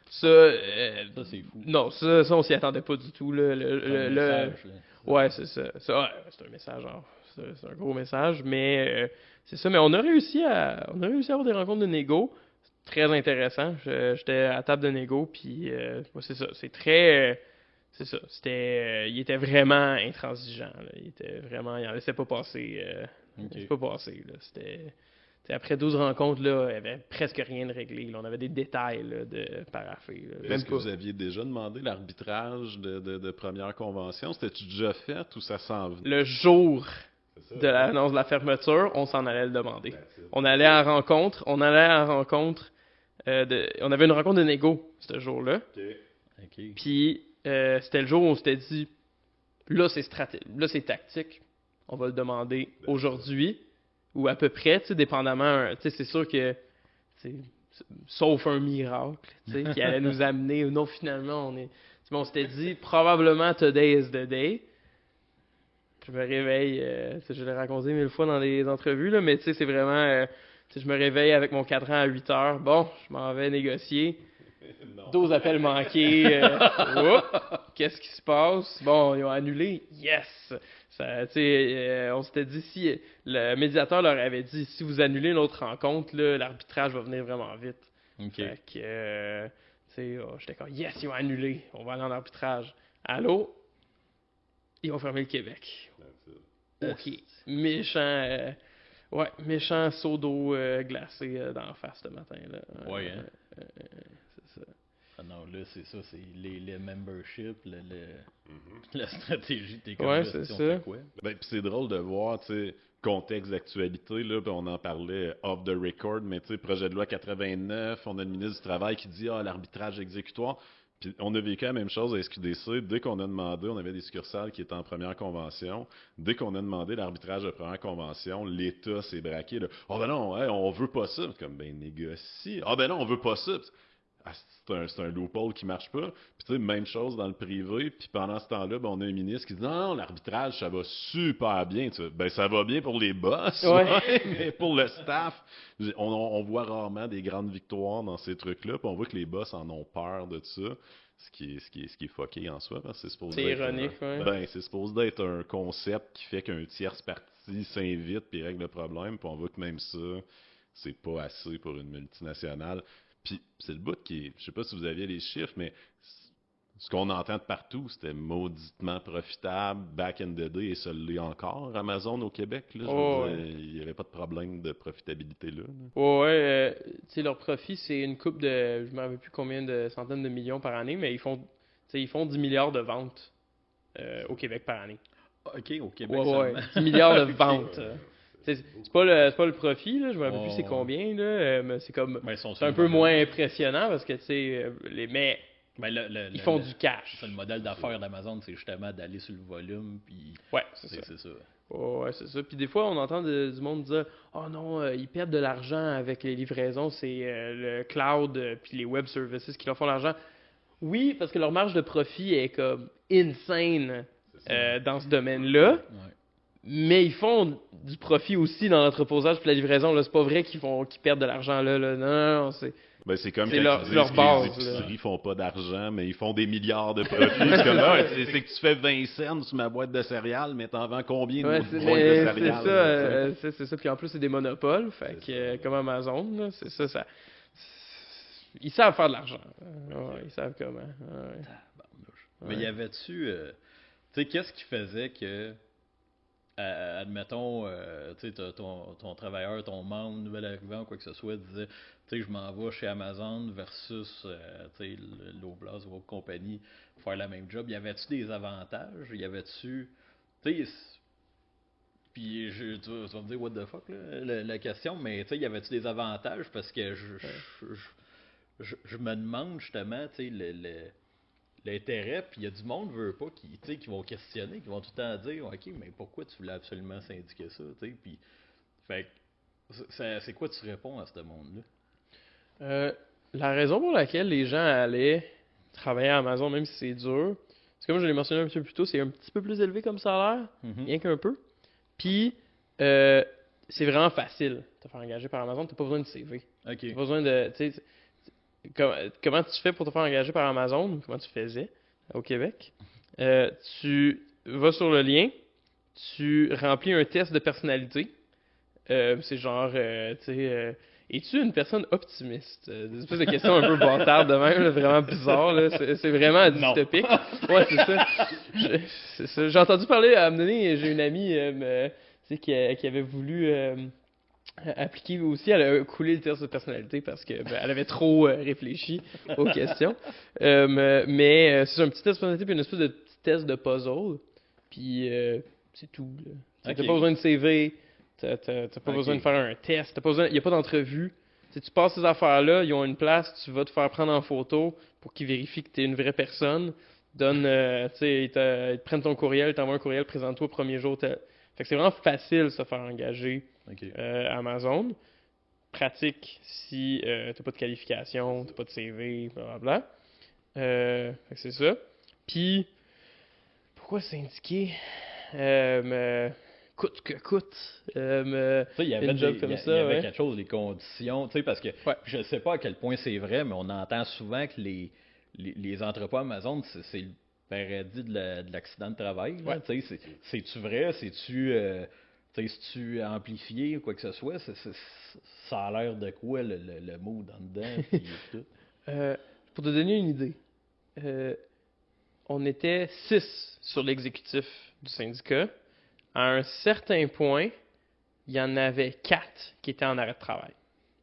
ça c'est fou. Non, ça on s'y attendait pas du tout. Là, Message, ouais, c'est ça. C'est un message, genre. C'est un gros message, mais c'est ça. Mais on a réussi à avoir des rencontres de négo. Très intéressant. J'étais à table de négo, puis c'est ça. C'est très... c'est ça. Il était vraiment intransigeant. Là. Il en laissait pas passer. Il laissait pas passer. Là. Après 12 rencontres, là, il n'y avait presque rien de réglé. Là. On avait des détails là, de paraffer. Est-ce que vous aviez déjà demandé l'arbitrage de première convention? C'était-tu déjà fait ou ça s'en venait? Le jour de l'annonce de la fermeture, on s'en allait le demander. On allait à la rencontre. On avait une rencontre de négo ce jour-là. Okay. Puis c'était le jour où on s'était dit, là c'est tactique. On va le demander aujourd'hui. Ou à peu près, dépendamment, c'est sûr que, sauf un miracle, qui allait nous amener, non, finalement, on s'était dit, probablement today is the day. Je me réveille, je l'ai raconté 1000 fois dans les entrevues, là, mais c'est vraiment, je me réveille avec mon cadran à 8 heures, bon, je m'en vais négocier. 12 appels manqués. Qu'est-ce qui se passe? Bon, ils ont annulé. Yes! Ça, on s'était dit, si le médiateur leur avait dit, si vous annulez notre rencontre, là, l'arbitrage va venir vraiment vite. OK. Fait que, j'étais comme, yes, ils ont annulé. On va aller en arbitrage. Allô? Ils ont fermé le Québec. OK. Méchant seau d'eau glacé d'en face ce matin. Là. Ouais, hein? C'est ça. Ah non, là, c'est ça, c'est les memberships, la stratégie, t'es comme Ouais, là, c'est si on ça. fait quoi? Ben, puis c'est drôle de voir, tu sais, contexte d'actualité, là, puis on en parlait off the record, mais tu sais, projet de loi 89, on a le ministre du Travail qui dit, l'arbitrage exécutoire. Puis on a vécu la même chose à SQDC. Dès qu'on a demandé, on avait des succursales qui étaient en première convention. Dès qu'on a demandé l'arbitrage de première convention, l'État s'est braqué. Là. Ben non, on veut pas ça. Comme, ben négocie. Ben non, on veut pas ça. C'est un loophole qui marche pas. Puis tu sais, même chose dans le privé. Puis pendant ce temps-là, ben, on a un ministre qui dit non, l'arbitrage, ça va super bien. Tu sais, ben ça va bien pour les boss, ouais, mais pour le staff, on voit rarement des grandes victoires dans ces trucs-là. Puis on voit que les boss en ont peur de ça. Ce qui est fucké en soi, parce que c'est supposé C'est être ironique, ouais. c'est supposé d'être un concept qui fait qu'un tierce partie s'invite puis règle le problème. Puis on voit que même ça, c'est pas assez pour une multinationale. Puis c'est le bout qui est, je sais pas si vous aviez les chiffres, mais ce qu'on entend de partout, c'était mauditement profitable, back in the day, et ça l'est encore, Amazon au Québec. Là, il n'y avait pas de problème de profitabilité là. Tu sais, leur profit, c'est une coupe de, je ne me rappelle plus combien de centaines de millions par année, mais ils font 10 milliards de ventes au Québec par année. OK, au Québec, Ouais, 10 milliards de ventes. C'est pas le profit, là, je me rappelle plus c'est Ouais. combien, là, mais c'est comme Ben, ils sont c'est sur un le peu modèle. moins impressionnant parce que tu sais mais Ben, ils font du cash. C'est le modèle d'affaires d'Amazon, c'est justement d'aller sur le volume, puis Ouais, c'est ça. c'est ça. Ouais, c'est ça. Puis des fois, on entend du monde dire oh non, ils perdent de l'argent avec les livraisons, c'est le cloud puis les web services qui leur font l'argent. Oui, parce que leur marge de profit est comme insane dans ce domaine-là. Ouais. Mais ils font du profit aussi dans l'entreposage puis la livraison. Là, c'est pas vrai qu'ils perdent de l'argent là. Non, c'est. Ben, c'est comme C'est quand leur- ils disent leur que base, les là. épiceries font pas d'argent, mais ils font des milliards de profits. C'est comme c'est que tu fais 20 cents sur ma boîte de céréales, mais t'en vends combien de Ouais, boîtes de c'est céréales? ça, là, c'est ça. Puis en plus, c'est des monopoles, fait que comme Amazon, là, c'est ça. Ils savent faire de l'argent. Ouais, ils savent comment. Ouais. Mais y avait-tu. Tu sais, qu'est-ce qui faisait que. Admettons, tu sais, ton travailleur, ton membre, nouvel arrivant, quoi que ce soit, disait, tu sais, je m'en vais chez Amazon versus, tu sais, l'Oblast ou autre compagnie pour faire la même job. Y avait-tu des avantages? Y avait-tu, tu sais, puis tu vas me dire what the fuck là, la question, mais tu sais, y avait-tu des avantages? Parce que je me demande justement, tu sais, l'intérêt, puis il y a du monde veut pas qui vont questionner, qui vont tout le temps dire OK, mais pourquoi tu voulais absolument syndiquer ça, tu sais, puis fait que c'est quoi tu réponds à ce monde-là? La raison pour laquelle les gens allaient travailler à Amazon, même si c'est dur, c'est comme je l'ai mentionné un petit peu plus tôt, c'est un petit peu plus élevé comme salaire, rien qu'un peu. Puis, c'est vraiment facile de te faire engager par Amazon, t'as pas besoin de CV. OK. T'as pas besoin de. Tu sais, comment tu fais pour te faire engager par Amazon? Comment tu faisais au Québec? Tu vas sur le lien, tu remplis un test de personnalité. C'est genre, tu sais, es-tu une personne optimiste? Des espèces de questions un peu bâtardes de même, là, vraiment bizarres. Là. C'est vraiment dystopique. Ouais, c'est ça. C'est ça. J'ai entendu parler, à un moment donné, j'ai une amie tu sais, qui avait voulu appliquer aussi, elle a coulé le test de personnalité parce que elle avait trop réfléchi aux questions. Mais c'est un petit test de personnalité puis une espèce de petit test de puzzle. Puis c'est tout. T'as pas besoin de CV, t'as pas besoin de faire un test, il n'y a pas d'entrevue. Tu passes ces affaires-là, ils ont une place, tu vas te faire prendre en photo pour qu'ils vérifient que tu es une vraie personne. Ils te prennent ton courriel, ils t'envoient un courriel, présente-toi au premier jour. Fait que c'est vraiment facile de se faire engager à Amazon. Pratique si t'as pas de qualification, t'as pas de CV, blablabla. Fait que c'est ça. Puis, pourquoi syndiquer? coûte que coûte. Tu sais, il y avait, Une job des- comme il y ça, avait ouais. quelque chose, les conditions, tu sais, parce que Ouais. je sais pas à quel point c'est vrai, mais on entend souvent que les entrepôts Amazon, c'est le paradis de l'accident de travail. Là, Ouais. tu sais, c'est-tu vrai? Tu sais, c'est-tu amplifié ou quoi que ce soit? Ça a l'air de quoi le mood en dedans? Puis tout. Pour te donner une idée, on était 6 sur l'exécutif du syndicat. À un certain point, il y en avait 4 qui étaient en arrêt de travail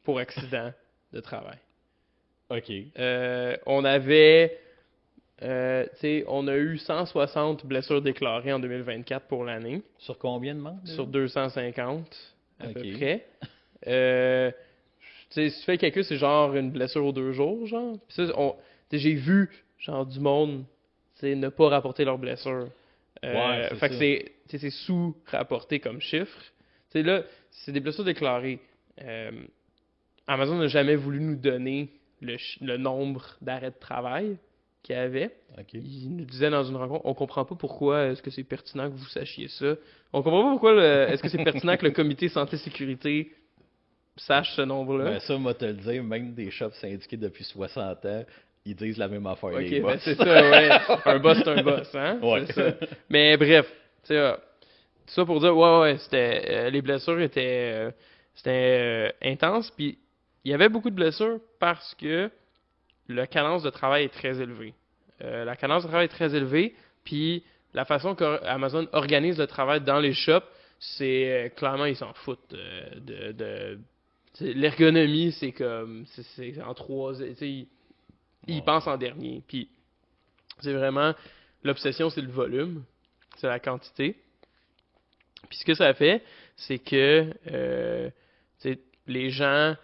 pour accident de travail. OK. On avait, tu sais, on a eu 160 blessures déclarées en 2024 pour l'année, Sur combien de membres? sur 250 à peu Ok. près. Tu sais, si tu fais le calcul, c'est genre une blessure aux 2 jours, genre. Puis ça, tu sais, j'ai vu, genre, du monde, tu sais, ne pas rapporter leurs blessures. Ouais, c'est Fait que ça. tu sais, c'est sous-rapporté comme chiffre. Tu sais, là, c'est des blessures déclarées. Amazon n'a jamais voulu nous donner le nombre d'arrêts de travail qu'il y avait. OK. Il nous disait dans une rencontre, on comprend pas pourquoi est-ce que c'est pertinent que vous sachiez ça. On comprend pas pourquoi est-ce que c'est pertinent que le comité santé-sécurité sache ce nombre-là. Ben ça, moi te le dire, même des shops syndiqués depuis 60 ans, ils disent la même affaire, Ok, les ben boss. c'est ça, ouais. Un boss, c'est un boss, hein? Ouais. C'est ça. Mais bref, tu sais, tout ça pour dire, ouais, c'était, les blessures étaient intenses, puis il y avait beaucoup de blessures parce que la cadence de travail est très élevée. La cadence de travail est très élevée, puis la façon qu'Amazon organise le travail dans les shops, c'est clairement, ils s'en foutent l'ergonomie, c'est comme, c'est en trois, tu sais, ils pensent en dernier. Puis c'est vraiment l'obsession, c'est le volume, c'est la quantité. Puis ce que ça fait, c'est que tu sais, les gens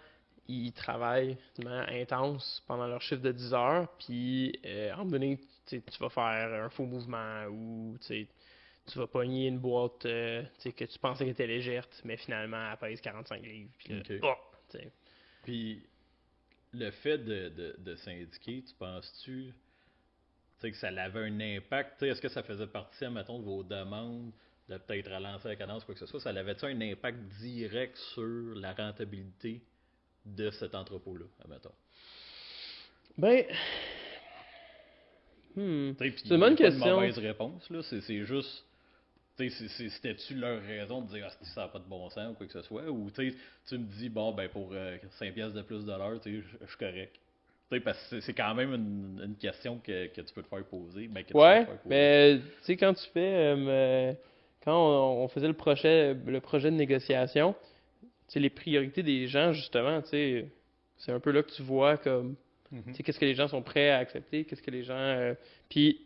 ils travaillent de manière intense pendant leur chiffre de 10 heures, puis à un moment donné, tu sais, tu vas faire un faux mouvement ou tu sais, tu vas pogner une boîte tu sais, que tu pensais qu'elle était légère, mais finalement elle pèse 45 livres. Puis là, Ok. oh, tu sais. Puis le fait de syndiquer, tu penses-tu que ça avait un impact? Tu sais, est-ce que ça faisait partie, admettons, de vos demandes de peut-être ralentir la cadence, quoi que ce soit? Ça avait-tu un impact direct sur la rentabilité de cet entrepôt-là, admettons? Ben, Tu sais, puis c'est une bonne y a pas de question. mauvaise réponse, là. C'est juste. Tu sais, c'était-tu leur raison de dire ah, ça n'a pas de bon sens ou quoi que ce soit? Ou tu sais, tu me dis, bon, ben pour 5 piastres de plus de l'heure, tu sais, je suis correct. Tu sais, parce que c'est quand même une question que tu peux te faire poser. Ben, que tu vas Ouais, te faire poser. mais tu sais, quand tu fais. Quand on faisait le projet de négociation, tu sais, les priorités des gens, justement, tu sais, c'est un peu là que tu vois comme. Mhm. Tu sais, qu'est-ce que les gens sont prêts à accepter, qu'est-ce que les gens. Puis.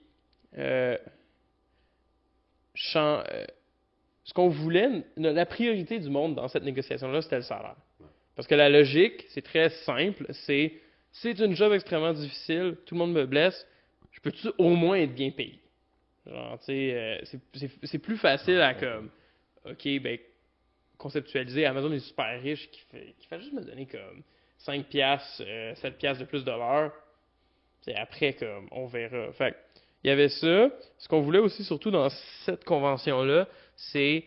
Ce qu'on voulait, la priorité du monde dans cette négociation-là, c'était le salaire. Parce que la logique, c'est très simple, c'est une job extrêmement difficile, tout le monde me blesse, je peux-tu au moins être bien payé? Genre, tu sais, c'est plus facile à comme, ok, ben, conceptualiser, Amazon est super riche, qui fait juste me donner comme 5 piastres, 7 piastres de plus de l'heure. C'est après, comme, on verra. Fait que, il y avait ça. Ce qu'on voulait aussi, surtout dans cette convention-là, c'est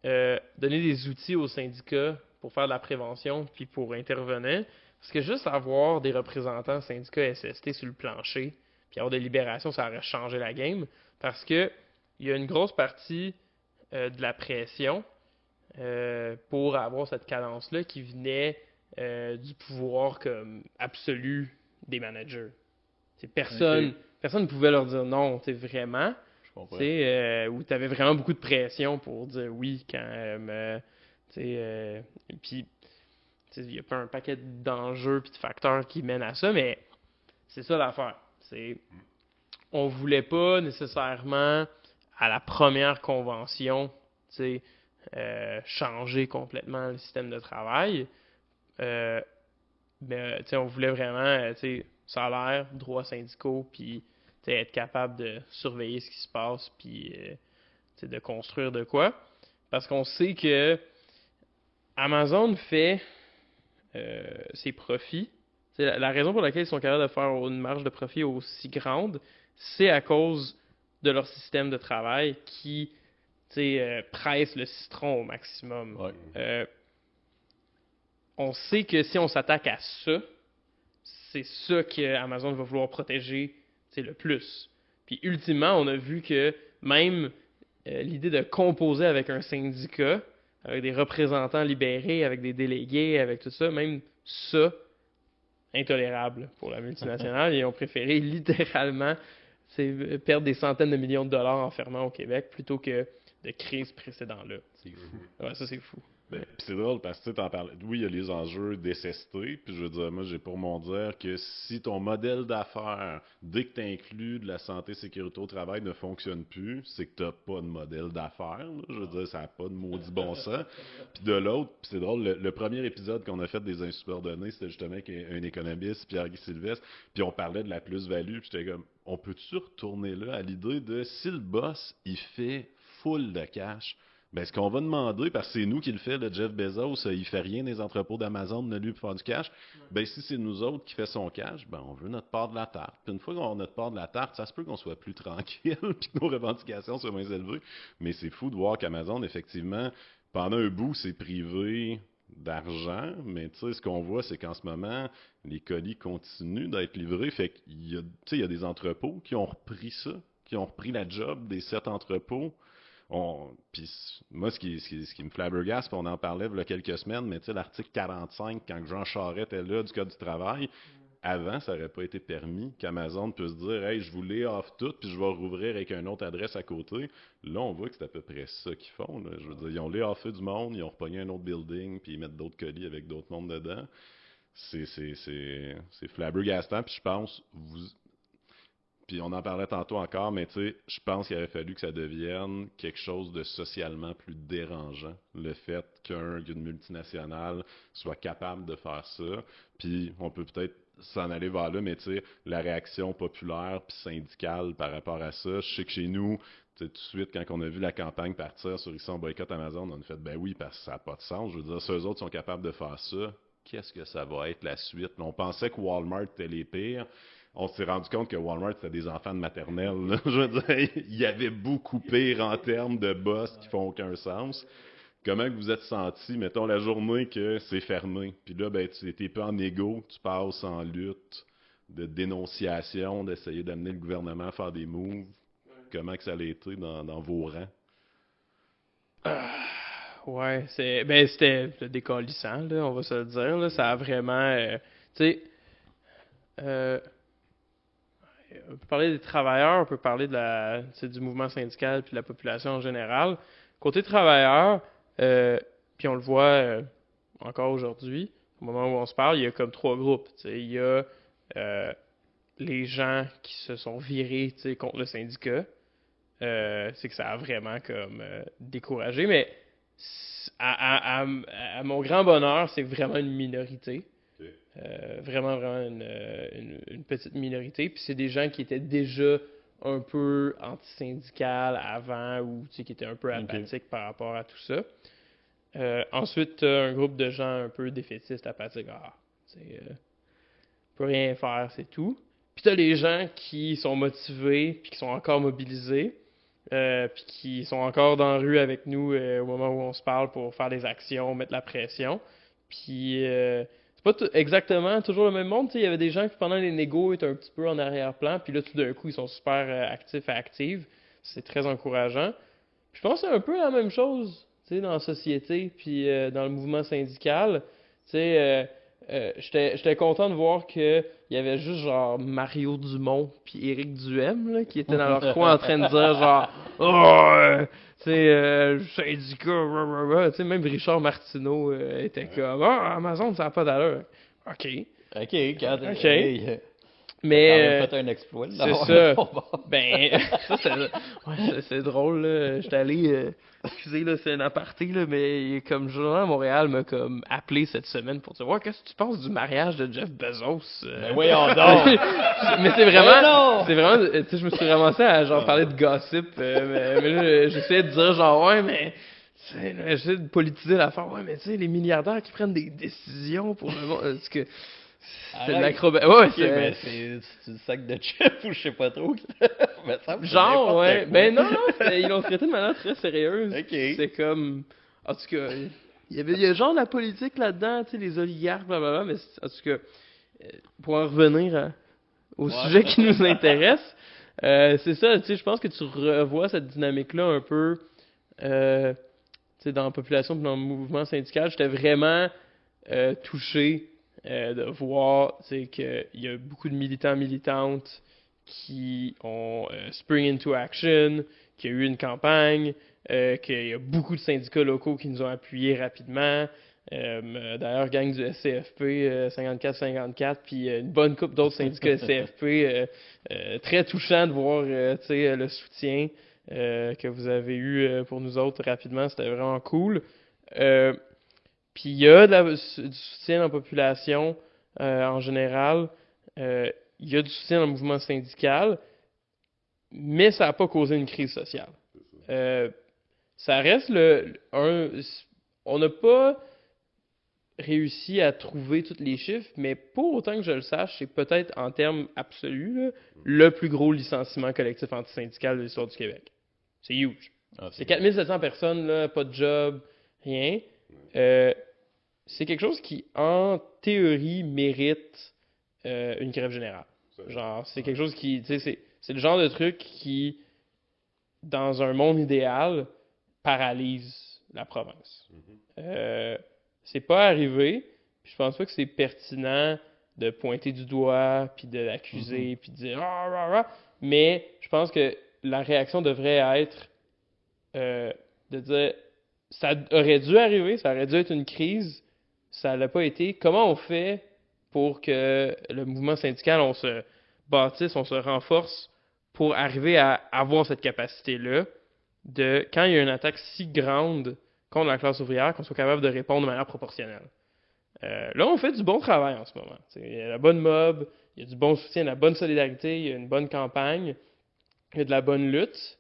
donner des outils aux syndicats pour faire de la prévention puis pour intervenir. Parce que juste avoir des représentants syndicats SST sur le plancher puis avoir des libérations, ça aurait changé la game. Parce que il y a une grosse partie de la pression pour avoir cette cadence-là qui venait du pouvoir comme absolu des managers. Personne ne pouvait leur dire non, vraiment. Je comprends. Où tu avais vraiment beaucoup de pression pour dire oui quand. Puis, il y a pas un paquet d'enjeux et de facteurs qui mènent à ça, mais c'est ça l'affaire. On voulait pas nécessairement, à la première convention, changer complètement le système de travail. Mais on voulait vraiment salaire, droits syndicaux, puis être capable de surveiller ce qui se passe, puis de construire de quoi. Parce qu'on sait que Amazon fait ses profits. La raison pour laquelle ils sont capables de faire une marge de profit aussi grande, c'est à cause de leur système de travail qui presse le citron au maximum. Ouais. On sait que si on s'attaque à ça, c'est ça que Amazon va vouloir protéger le plus. Puis ultimement, on a vu que même l'idée de composer avec un syndicat, avec des représentants libérés, avec des délégués, avec tout ça, même ça, intolérable pour la multinationale. Ils ont préféré littéralement perdre des centaines de millions de dollars en fermant au Québec plutôt que de créer ce précédent-là. Ouais, ça, c'est fou. Puis c'est drôle parce que tu t'en parles. Oui, il y a les enjeux d'SST, puis je veux dire, moi, j'ai pour mon dire que si ton modèle d'affaires, dès que tu inclus de la santé sécurité au travail, ne fonctionne plus, c'est que tu n'as pas de modèle d'affaires. Là. Je veux dire, ça n'a pas de maudit bon sens. Puis de l'autre, puis c'est drôle, le premier épisode qu'on a fait des insubordonnés, c'était justement avec un économiste, Pierre-Guy Sylvestre, puis on parlait de la plus-value, puis j'étais comme, on peut-tu retourner là à l'idée de si le boss, il fait full de cash, ben, ce qu'on va demander, parce que c'est nous qui le fait, le Jeff Bezos, il fait rien des entrepôts d'Amazon de lui pour faire du cash. Ben, si c'est nous autres qui fait son cash, ben, on veut notre part de la tarte. Puis une fois qu'on a notre part de la tarte, ça se peut qu'on soit plus tranquille, puis que nos revendications soient moins élevées. Mais c'est fou de voir qu'Amazon, effectivement, pendant un bout, c'est privé d'argent, mais tu sais, ce qu'on voit, c'est qu'en ce moment, les colis continuent d'être livrés. Fait qu'il y a, tu sais, il y a des entrepôts qui ont repris ça, qui ont repris la job des 7 entrepôts. Puis moi, ce qui me flabbergasse, puis on en parlait il y a quelques semaines, mais tu sais, l'article 45, quand Jean Charest était là du Code du travail, avant, ça n'aurait pas été permis qu'Amazon puisse dire « Hey, je vous lay off tout, puis je vais rouvrir avec une autre adresse à côté. » Là, on voit que c'est à peu près ça qu'ils font. Là. Je veux dire, ils ont lay offé du monde, ils ont repogné un autre building, puis ils mettent d'autres colis avec d'autres mondes dedans. C'est flabbergastant, puis je pense, puis on en parlait tantôt encore, mais tu sais, je pense qu'il aurait fallu que ça devienne quelque chose de socialement plus dérangeant. Le fait qu'une multinationale soit capable de faire ça. Puis on peut peut-être s'en aller vers là, mais tu sais, la réaction populaire puis syndicale par rapport à ça, je sais que chez nous, tout de suite, quand on a vu la campagne partir sur Ici on boycotte Amazon, on a fait, ben oui, parce que ça n'a pas de sens. Je veux dire, si eux autres sont capables de faire ça, qu'est-ce que ça va être la suite? On pensait que Walmart était les pires. On s'est rendu compte que Walmart, c'était des enfants de maternelle. Là. Je veux dire, il y avait beaucoup pire en termes de boss qui font aucun sens. Comment que vous êtes senti, mettons, la journée que c'est fermé? Puis là, ben, tu n'es pas en égo, tu passes en lutte de dénonciation, d'essayer d'amener le gouvernement à faire des moves. Comment que ça a été dans vos rangs? Ouais, c'était décalissant, là, on va se le dire. Là. Ça a vraiment... tu sais... on peut parler des travailleurs, on peut parler du mouvement syndical puis de la population en général. Côté travailleurs, puis on le voit encore aujourd'hui, au moment où on se parle, il y a comme 3 groupes. Il y a les gens qui se sont virés contre le syndicat. C'est que ça a vraiment comme découragé, mais à mon grand bonheur, c'est vraiment une minorité. Vraiment une petite minorité. Puis c'est des gens qui étaient déjà un peu anti-syndicales avant ou qui étaient un peu apathiques par rapport à tout ça. Ensuite, un groupe de gens un peu défaitistes, apathiques. Peut rien faire, c'est tout. Puis t'as les gens qui sont motivés puis qui sont encore mobilisés. Puis qui sont encore dans la rue avec nous au moment où on se parle pour faire des actions, mettre la pression. Puis c'est pas exactement toujours le même monde. Il y avait des gens qui, pendant les négos, étaient un petit peu en arrière-plan. Puis là, tout d'un coup, ils sont super actifs et actives. C'est très encourageant. Puis je pense que c'est un peu la même chose dans la société puis dans le mouvement syndical. J'étais content de voir qu'il y avait juste genre Mario Dumont puis Éric Duhem là, qui étaient dans leur coin en train de dire genre « Oh, syndicat, même Richard Martineau était comme « Ah, Amazon, ça n'a pas d'allure. » OK. Mais fait un exploit. C'est ça. Ben, c'est drôle. Là. J'étais allé... excusez, là, c'est un aparté, là, mais comme le journal à Montréal m'a comme appelé cette semaine pour dire « Ouais, qu'est-ce que tu penses du mariage de Jeff Bezos? » Ben voyons donc! Mais c'est vraiment... Tu sais, je me suis ramassé à genre parler de gossip, mais là, j'essayais de dire genre « Ouais, mais... » J'essaie de politiser l'affaire. « Ouais, mais tu sais, les milliardaires qui prennent des décisions pour le monde... » C'est de l'acrobatie. Ouais, c'est du sac de chips ou je sais pas trop. Mais ça me fait Genre, n'importe ouais. quoi. Ben non, ils l'ont traité de manière très sérieuse. Ok. C'est comme. En tout cas, il y a genre de la politique là-dedans, tu sais, les oligarques, blablabla, mais en tout cas, pour en revenir au Ouais. sujet qui nous intéresse, c'est ça, tu sais, je pense que tu revois cette dynamique-là un peu, tu sais, dans la population puis dans le mouvement syndical. J'étais vraiment touché de voir, tu sais, qu'il y a beaucoup de militants, militantes qui ont spring into action, qu'il y a eu une campagne, qu'il y a beaucoup de syndicats locaux qui nous ont appuyés rapidement. D'ailleurs, gang du SCFP 54-54, puis une bonne couple d'autres syndicats SCFP. Très touchant de voir tu sais, le soutien que vous avez eu pour nous autres rapidement. C'était vraiment cool. Puis il y a du soutien dans la population en général. Il y a du soutien dans le mouvement syndical, mais ça n'a pas causé une crise sociale. Ça reste on n'a pas réussi à trouver tous les chiffres, mais pour autant que je le sache, c'est peut-être en termes absolus là, le plus gros licenciement collectif antisyndical de l'histoire du Québec. C'est huge. Ah, C'est 4700 personnes, là, pas de job, rien. C'est quelque chose qui, en théorie, mérite une grève générale. Genre, c'est quelque chose qui, tu sais, c'est le genre de truc qui, dans un monde idéal, paralyse la province. C'est pas arrivé, puis je pense pas que c'est pertinent de pointer du doigt, puis de l'accuser, puis de dire « ah, ah, ah », mais je pense que la réaction devrait être de dire « ça aurait dû arriver, ça aurait dû être une crise, ça l'a pas été. Comment on fait pour que le mouvement syndical, on se bâtisse, on se renforce pour arriver à avoir cette capacité-là de, quand il y a une attaque si grande contre la classe ouvrière, qu'on soit capable de répondre de manière proportionnelle. Là, on fait du bon travail en ce moment. Il y a la bonne mob, il y a du bon soutien, de la bonne solidarité, il y a une bonne campagne, il y a de la bonne lutte,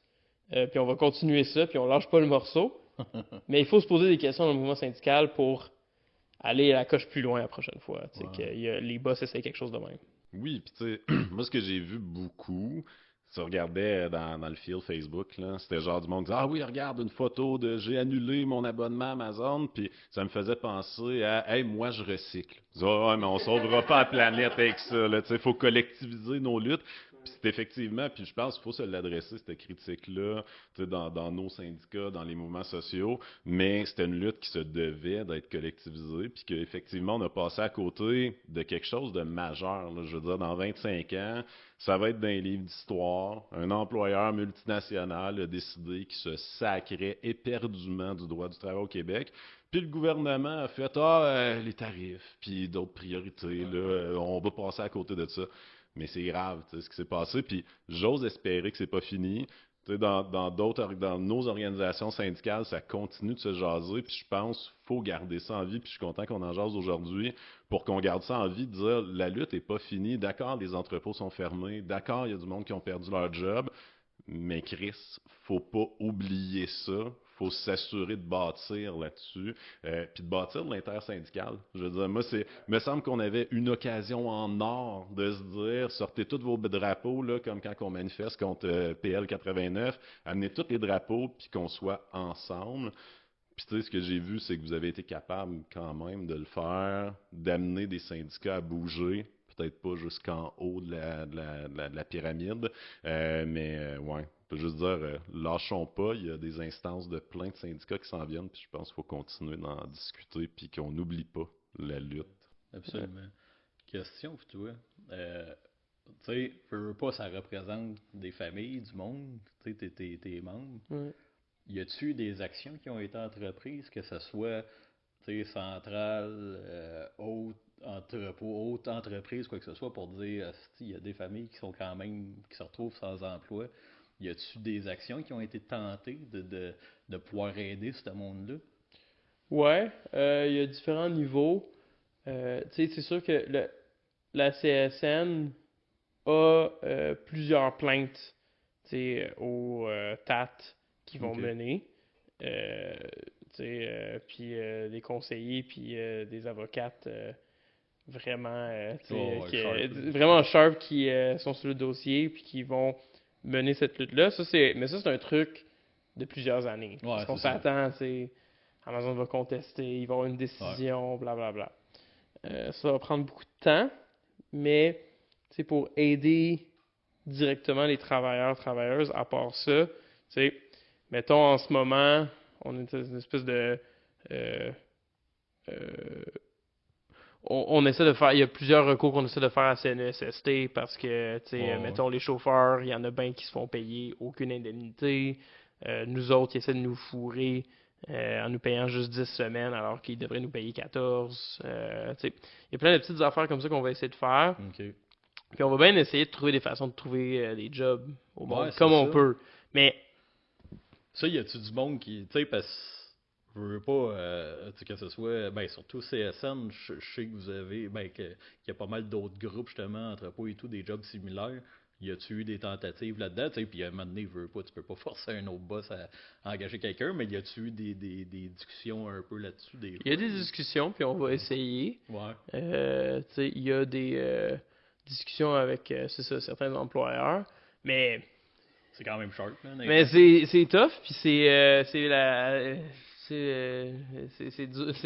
puis on va continuer ça, puis on lâche pas le morceau. Mais il faut se poser des questions dans le mouvement syndical pour aller à la coche plus loin la prochaine fois. Que les boss essaient quelque chose de même. Oui, puis tu sais, moi, ce que j'ai vu beaucoup, si tu regardais dans le fil Facebook, là, c'était genre du monde qui disait ah oui, regarde une photo de j'ai annulé mon abonnement à Amazon, puis ça me faisait penser à hey, moi, je recycle. Je disais, ah, ouais, mais on sauvera pas la planète avec ça, là, tu sais, il faut collectiviser nos luttes. Puis c'est effectivement, puis je pense qu'il faut se l'adresser, cette critique-là, tu sais, dans nos syndicats, dans les mouvements sociaux, mais c'était une lutte qui se devait d'être collectivisée, puis qu'effectivement, on a passé à côté de quelque chose de majeur, là. Je veux dire, dans 25 ans, ça va être dans les livres d'histoire, un employeur multinational a décidé qu'il se sacrait éperdument du droit du travail au Québec, puis le gouvernement a fait les tarifs, puis d'autres priorités, là, on va passer à côté de ça. Mais c'est grave, tu sais, ce qui s'est passé. Puis j'ose espérer que c'est pas fini. Tu sais, dans nos organisations syndicales, ça continue de se jaser. Puis je pense qu'il faut garder ça en vie. Puis je suis content qu'on en jase aujourd'hui pour qu'on garde ça en vie, de dire la lutte n'est pas finie. D'accord, les entrepôts sont fermés. D'accord, il y a du monde qui ont perdu leur job. Mais Chris, faut pas oublier ça. Faut s'assurer de bâtir là-dessus, puis de bâtir de l'intersyndical. Je veux dire, moi, me semble qu'on avait une occasion en or de se dire, sortez tous vos drapeaux, là, comme quand on manifeste contre PL 89, amenez tous les drapeaux, puis qu'on soit ensemble. Puis tu sais, ce que j'ai vu, c'est que vous avez été capable quand même de le faire, d'amener des syndicats à bouger, peut-être pas jusqu'en haut de la pyramide, mais ouais, on peut juste dire, lâchons pas, il y a des instances de plein de syndicats qui s'en viennent, puis je pense qu'il faut continuer d'en discuter, puis qu'on n'oublie pas la lutte. Absolument. Question pour toi. Tu sais, veux pas, ça représente des familles, du monde, tu sais, tes membres. Ouais. Y a-tu eu des actions qui ont été entreprises, que ce soit, tu sais, centrale, haute entrepôt, haute entreprise, quoi que ce soit, pour dire, il y a des familles qui sont quand même, qui se retrouvent sans emploi. Y a-tu des actions qui ont été tentées de pouvoir aider ce monde-là? Ouais, il y a différents niveaux. Tu sais, c'est sûr que la CSN a plusieurs plaintes, tu sais, au TAT qui vont mener. Tu sais, puis des conseillers, puis des avocates vraiment, tu sais, Oh, ouais, sharp. vraiment sharp qui sont sur le dossier, puis qui vont mener cette lutte-là. Mais ça, c'est un truc de plusieurs années. Ouais, Parce qu'on c'est ça. s'attend, tu sais, Amazon va contester, il va y avoir une décision, blablabla. Ça va prendre beaucoup de temps, mais tu sais, pour aider directement les travailleurs, travailleuses, à part ça, tu sais, mettons en ce moment, on est dans une espèce de... on essaie de faire, il y a plusieurs recours qu'on essaie de faire à CNESST parce que, tu sais, mettons les chauffeurs, il y en a bien qui se font payer aucune indemnité. Nous autres, ils essaient de nous fourrer en nous payant juste 10 semaines alors qu'ils devraient nous payer 14. Tu sais, il y a plein de petites affaires comme ça qu'on va essayer de faire. OK. Puis on va bien essayer de trouver des façons de trouver des jobs au monde Ouais, c'est comme on ça. peut. Mais Ça, y a-tu du monde qui. Tu sais, parce que je veux pas tu sais, que ce soit. Ben, surtout CSN, je sais que vous avez. Ben, qu'il y a pas mal d'autres groupes, justement, entrepôts et tout, des jobs similaires. Y a-tu eu des tentatives là-dedans? Tu sais, puis à un moment donné, tu peux pas forcer un autre boss à engager quelqu'un, mais y a-tu eu des discussions un peu là-dessus? il y a des discussions, puis on va essayer. Ouais. Tu sais, il y a des discussions avec c'est ça, certains employeurs. Mais C'est quand même sharp, là. Mais c'est tough, puis c'est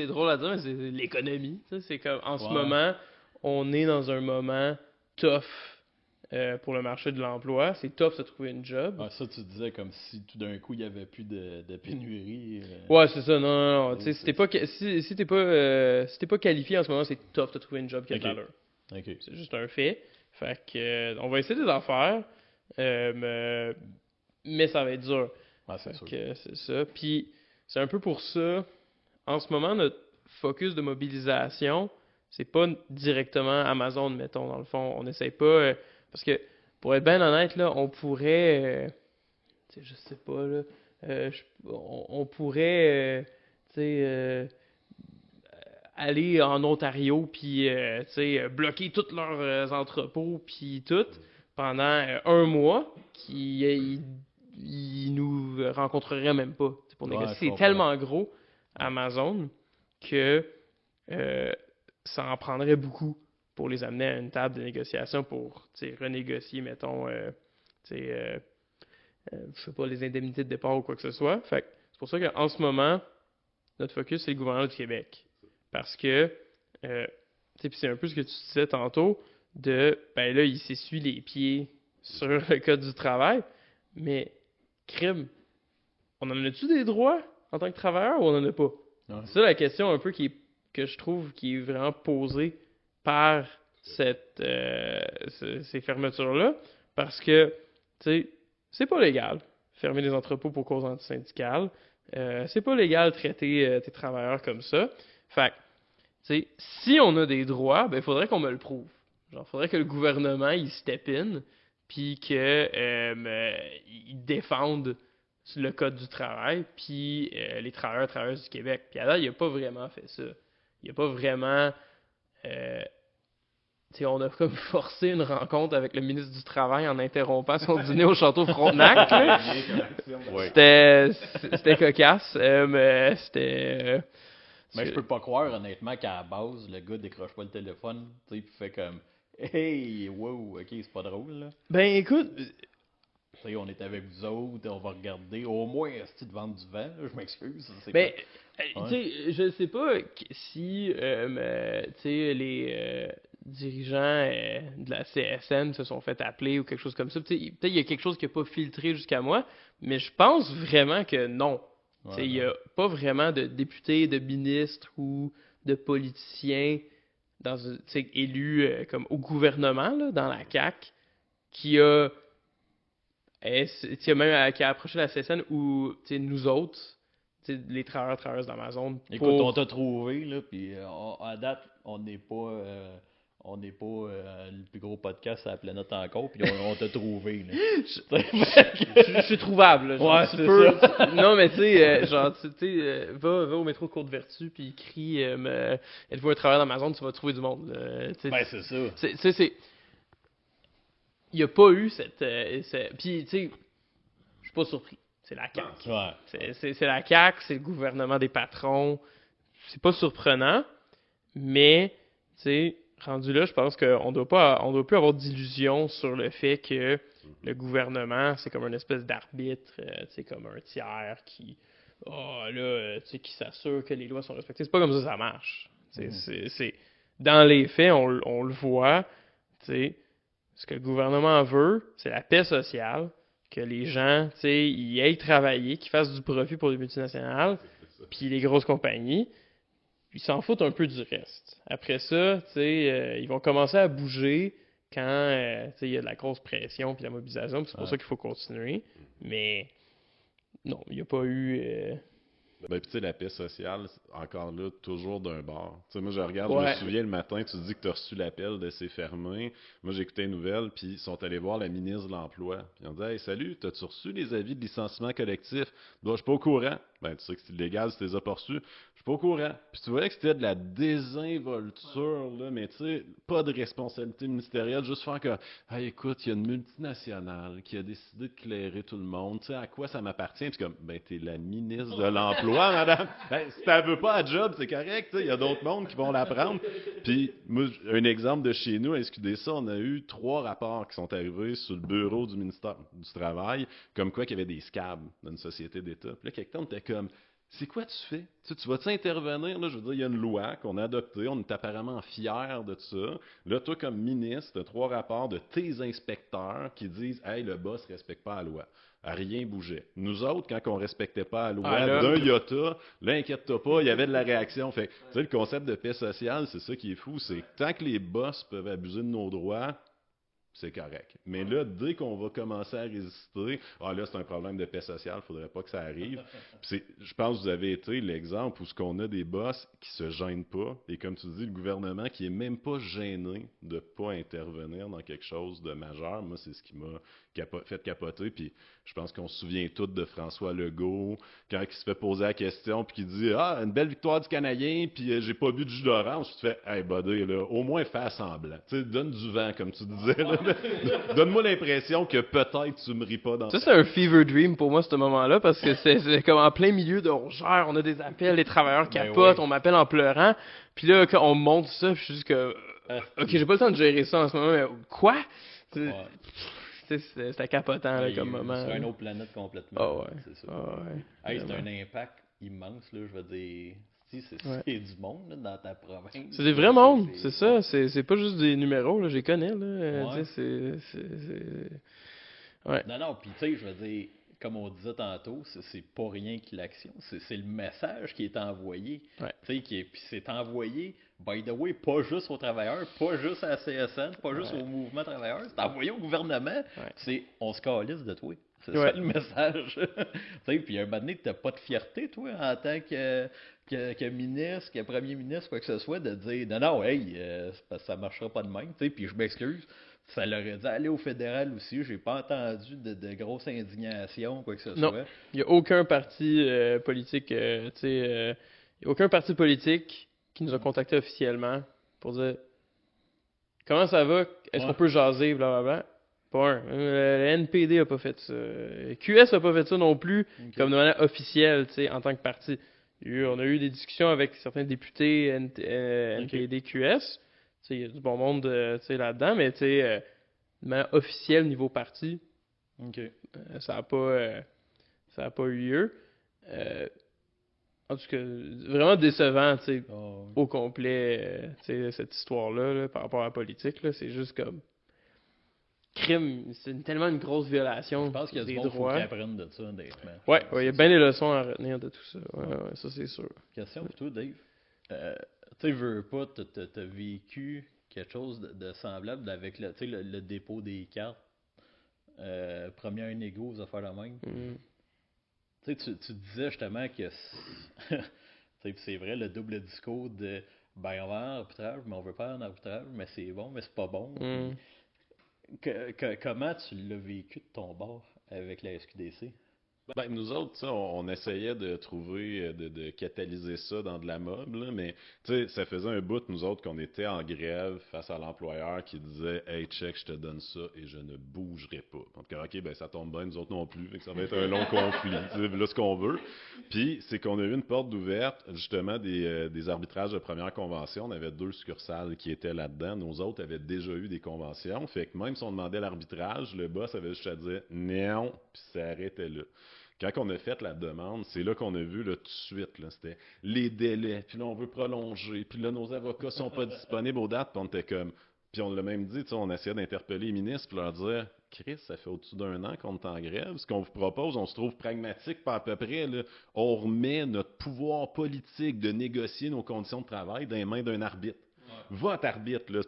drôle à dire, mais c'est l'économie. Tu sais, c'est comme en ce Ouais. moment, on est dans un moment tough pour le marché de l'emploi. C'est tough de trouver une job. Ah, ça, tu disais comme si tout d'un coup, il n'y avait plus de pénurie. Ouais, c'est ça. Non. Tu sais, c'est- si t'es pas qualifié en ce moment, c'est tough de trouver une job qui a de Ok. l'allure. OK. C'est juste un fait. Fait que on va essayer des affaires. Mais ça va être dur. Ah, c'est Fait sûr. que c'est ça. Puis c'est un peu pour ça, en ce moment, notre focus de mobilisation, c'est pas directement Amazon, mettons, dans le fond. On n'essaye pas. Parce que, pour être bien honnête, là, on pourrait. Tu sais, je sais pas, là. On pourrait. Tu sais. Aller en Ontario, puis tu sais, bloquer tous leurs entrepôts, puis tout, pendant un mois, ils nous rencontreraient même pas pour Ouais, négocier. je C'est comprends. tellement gros, Amazon, que ça en prendrait beaucoup pour les amener à une table de négociation pour tu sais, renégocier, mettons, tu sais, je sais pas, les indemnités de départ ou quoi que ce soit. Fait que c'est pour ça qu'en ce moment, notre focus, c'est le gouvernement du Québec. Parce que, tu sais, puis c'est un peu ce que tu disais tantôt, ben là, il s'essuie les pieds sur le code du travail, mais, crime, on en a-tu des droits en tant que travailleur ou on en a pas? Ouais. C'est ça la question un peu que je trouve qui est vraiment posée par ces fermetures-là, parce que, tu sais, c'est pas légal, fermer des entrepôts pour cause antisyndicale. C'est pas légal de traiter tes travailleurs comme ça. Fait que, tu sais, si on a des droits, ben, il faudrait qu'on me le prouve. Genre, faudrait que le gouvernement, il step in, puis il défende le code du travail, puis les travailleurs et travailleuses du Québec. Puis alors, il a pas vraiment fait ça. Il a pas vraiment... tu sais, on a comme forcé une rencontre avec le ministre du Travail en interrompant son dîner au Château Frontenac. là. Ouais. C'était cocasse, mais c'était... Mais je peux pas croire, honnêtement, qu'à la base, le gars décroche pas le téléphone, tu sais, puis fait comme hey, wow, ok, c'est pas drôle, là. Ben écoute, Tu sais, on est avec vous autres, on va regarder. Au moins, est-ce qu'ils te vendent du vent, là? Je m'excuse. C'est ben, pas- tu sais, je sais pas si tu sais, les dirigeants de la CSN se sont fait appeler ou quelque chose comme ça. Tu sais, peut-être il y a quelque chose qui n'a pas filtré jusqu'à moi, mais je pense vraiment que non. Tu sais, il n'y a pas vraiment de députés, de ministres ou de politiciens tu sais, élus comme au gouvernement, là, dans la CAQ, qui a tu sais, même qui a approché la CSN ou tu sais, nous autres, tu sais, les travailleurs travailleuses d'Amazon. Écoute, on t'a trouvé, là, puis à date, on n'est pas le plus gros podcast à la planète encore, puis on t'a trouvé, là. Je suis trouvable. Là, genre, Ouais, tu c'est peux... ça. Non, mais tu sais, genre, tu sais, va au métro Côte-Vertu, puis crie êtes-vous un travailleur d'Amazon, tu vas trouver du monde. Tu sais, Ben, c'est ça. c'est... Il n'y a pas eu cette... Puis, tu sais, je suis pas surpris. C'est la CAQ. Ouais. C'est la CAQ, c'est le gouvernement des patrons. C'est pas surprenant, mais, tu sais, rendu là, je pense qu'on doit plus avoir d'illusions sur le fait que le gouvernement, c'est comme une espèce d'arbitre, comme un tiers qui, qui s'assure que les lois sont respectées. C'est pas comme ça marche. Dans les faits, on le voit, ce que le gouvernement veut, c'est la paix sociale, que les gens, y aillent travailler, qu'ils fassent du profit pour les multinationales, puis les grosses compagnies. Ils s'en foutent un peu du reste. Après ça, ils vont commencer à bouger quand il y a de la grosse pression puis la mobilisation, puis c'est pour ça qu'il faut continuer. Mais non, il n'y a pas eu... Ben, puis tu sais, la paix sociale, encore là, toujours d'un bord. Tu sais, moi, je regarde, je Ouais. me souviens le matin, tu dis que tu as reçu l'appel de c'est fermé. Moi, j'écoutais une nouvelle, puis ils sont allés voir la ministre de l'Emploi. Puis ils ont dit, hey, salut, t'as-tu reçu les avis de licenciement collectif? Bon, je suis pas au courant. Ben, tu sais que c'est illégal si tu les as pas reçus. Je suis pas au courant. Puis tu voyais que c'était de la désinvolture, là, mais tu sais, pas de responsabilité ministérielle, juste faire que, hey, écoute, il y a une multinationale qui a décidé de clairer tout le monde. Tu sais, à quoi ça m'appartient? Puis comme, ben, t'es la ministre de l'Emploi, madame. Ben, si t'en veux pas à job, c'est correct, tu sais, il y a d'autres mondes qui vont l'apprendre. Puis, moi, un exemple de chez nous, à SQDC, on a eu 3 rapports qui sont arrivés sur le bureau du ministère du Travail, comme quoi qu'il y avait des scabs dans une société d'État. Puis là, quelqu'un était comme, c'est quoi tu fais? Tu vas-tu intervenir? Là, je veux dire, il y a une loi qu'on a adoptée, on est apparemment fiers de ça. Là, toi, comme ministre, tu as 3 rapports de tes inspecteurs qui disent, hey, le boss ne respecte pas la loi. Rien bougeait. Nous autres, quand on respectait pas la loi d'un iota, là, inquiète-toi pas, il y avait de la réaction. Fait tu sais, le concept de paix sociale, c'est ça qui est fou, c'est que tant que les boss peuvent abuser de nos droits, c'est correct. Mais là, dès qu'on va commencer à résister, là, c'est un problème de paix sociale, il faudrait pas que ça arrive. Je pense que vous avez été l'exemple où ce qu'on a des boss qui se gênent pas, et comme tu dis, le gouvernement qui est même pas gêné de pas intervenir dans quelque chose de majeur. Moi, c'est ce qui m'a fait capoter, puis je pense qu'on se souvient tous de François Legault, quand il se fait poser la question, puis qu'il dit « Ah, une belle victoire du Canadien, puis j'ai pas bu de jus d'orange. » Tu fais « Hey, buddy, là, au moins fais semblant. Tu sais, donne du vent, comme tu disais. Là. Donne-moi l'impression que peut-être tu me ris pas dans... » Ça, c'est un fever dream pour moi, ce moment-là, parce que c'est comme en plein milieu de on gère, on a des appels, les travailleurs capotent, on m'appelle en pleurant, puis là, quand on monte ça, puis je suis juste que... OK, j'ai pas le temps de gérer ça en ce moment, mais quoi? C'était capotant là, comme moment. C'est une autre planète complètement. Ah ouais. C'est ça. Ah ouais. Hey, c'est un impact immense, là, je veux dire. C'est du monde là, dans ta province. C'est des vrais mondes, c'est ça. C'est pas juste des numéros, là, je les connais. Là. Ouais. Ouais. Non, puis tu sais, je veux dire, comme on disait tantôt, c'est pas rien que l'action, c'est le message qui est envoyé. Ouais. Puis c'est envoyé, by the way, pas juste aux travailleurs, pas juste à la CSN, pas juste au mouvement travailleur, c'est envoyé au gouvernement. C'est on se calisse de toi. C'est ça le message. Puis un moment donné, t'as pas de fierté, toi, en tant que ministre, que premier ministre, quoi que ce soit, de dire non, hey, ça marchera pas de même. Puis je m'excuse. Ça leur a dit aller au fédéral aussi. J'ai pas entendu de grosse indignation, quoi que ce soit. Il n'y a aucun parti politique, il y a aucun parti politique qui nous a contactés officiellement pour dire comment ça va, est-ce qu'on peut jaser, blablabla. Pas un. Le NPD a pas fait ça. QS a pas fait ça non plus, comme de manière officielle, en tant que parti. On a eu des discussions avec certains députés NPD QS. Il y a du bon monde là-dedans, mais de manière officielle niveau parti, ça n'a pas eu lieu. En tout cas, vraiment décevant au complet cette histoire-là là, par rapport à la politique. Là, c'est juste comme crime, c'est tellement une grosse violation. Je pense qu'il y a des du monde droits. qui apprennent de ça, honnêtement. Ouais, il y a bien des leçons à retenir de tout ça. Ouais, ça c'est sûr. Question pour toi, Dave. Tu sais, veux pas, t'as vécu quelque chose de semblable avec le dépôt des cartes, première négo, aux affaires de même. Tu disais justement que c'est vrai, le double discours de ben on va en arbitrage, mais on veut pas en arbitrage, mais c'est bon, mais c'est pas bon. Comment tu l'as vécu de ton bord avec la SQDC? Ben, nous autres, tu sais, on essayait de trouver, de catalyser ça dans de la mode, là, mais tu sais, ça faisait un bout, nous autres, qu'on était en grève face à l'employeur qui disait Hey, check, je te donne ça et je ne bougerai pas. Donc, OK, ben ça tombe bien, nous autres non plus, fait que ça va être un long conflit. Tu sais, là, ce qu'on veut. Puis, c'est qu'on a eu une porte d'ouverte, justement, des arbitrages de première convention. On avait 2 succursales qui étaient là-dedans. Nos autres avaient déjà eu des conventions. Fait que même si on demandait l'arbitrage, le boss avait juste à dire non, puis ça arrêtait là. Quand on a fait la demande, c'est là qu'on a vu là, tout de suite, là, c'était les délais, puis là on veut prolonger, puis là nos avocats sont pas disponibles aux dates, puis on était comme, puis on l'a même dit, tu sais, on essayait d'interpeller les ministres pour leur dire, Chris, ça fait au-dessus d'un an qu'on est en grève, ce qu'on vous propose, on se trouve pragmatique, pas à peu près, là, on remet notre pouvoir politique de négocier nos conditions de travail dans les mains d'un arbitre. Votre arbitre, là,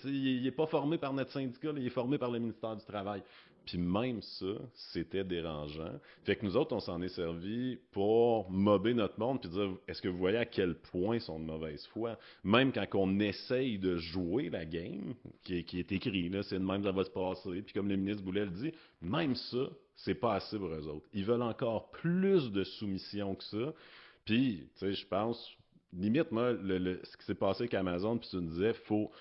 il n'est pas formé par notre syndicat, là, il est formé par le ministère du Travail. Puis même ça, c'était dérangeant. Fait que nous autres, on s'en est servi pour mobber notre monde puis dire est-ce que vous voyez à quel point ils sont de mauvaise foi? Même quand on essaye de jouer la game, qui est écrit, là, c'est de même que ça va se passer. Puis comme le ministre Boulet le dit, même ça, c'est pas assez pour eux autres. Ils veulent encore plus de soumission que ça. Puis, tu sais, je pense, limite, moi, ce qui s'est passé avec Amazon, puis tu me disais, faut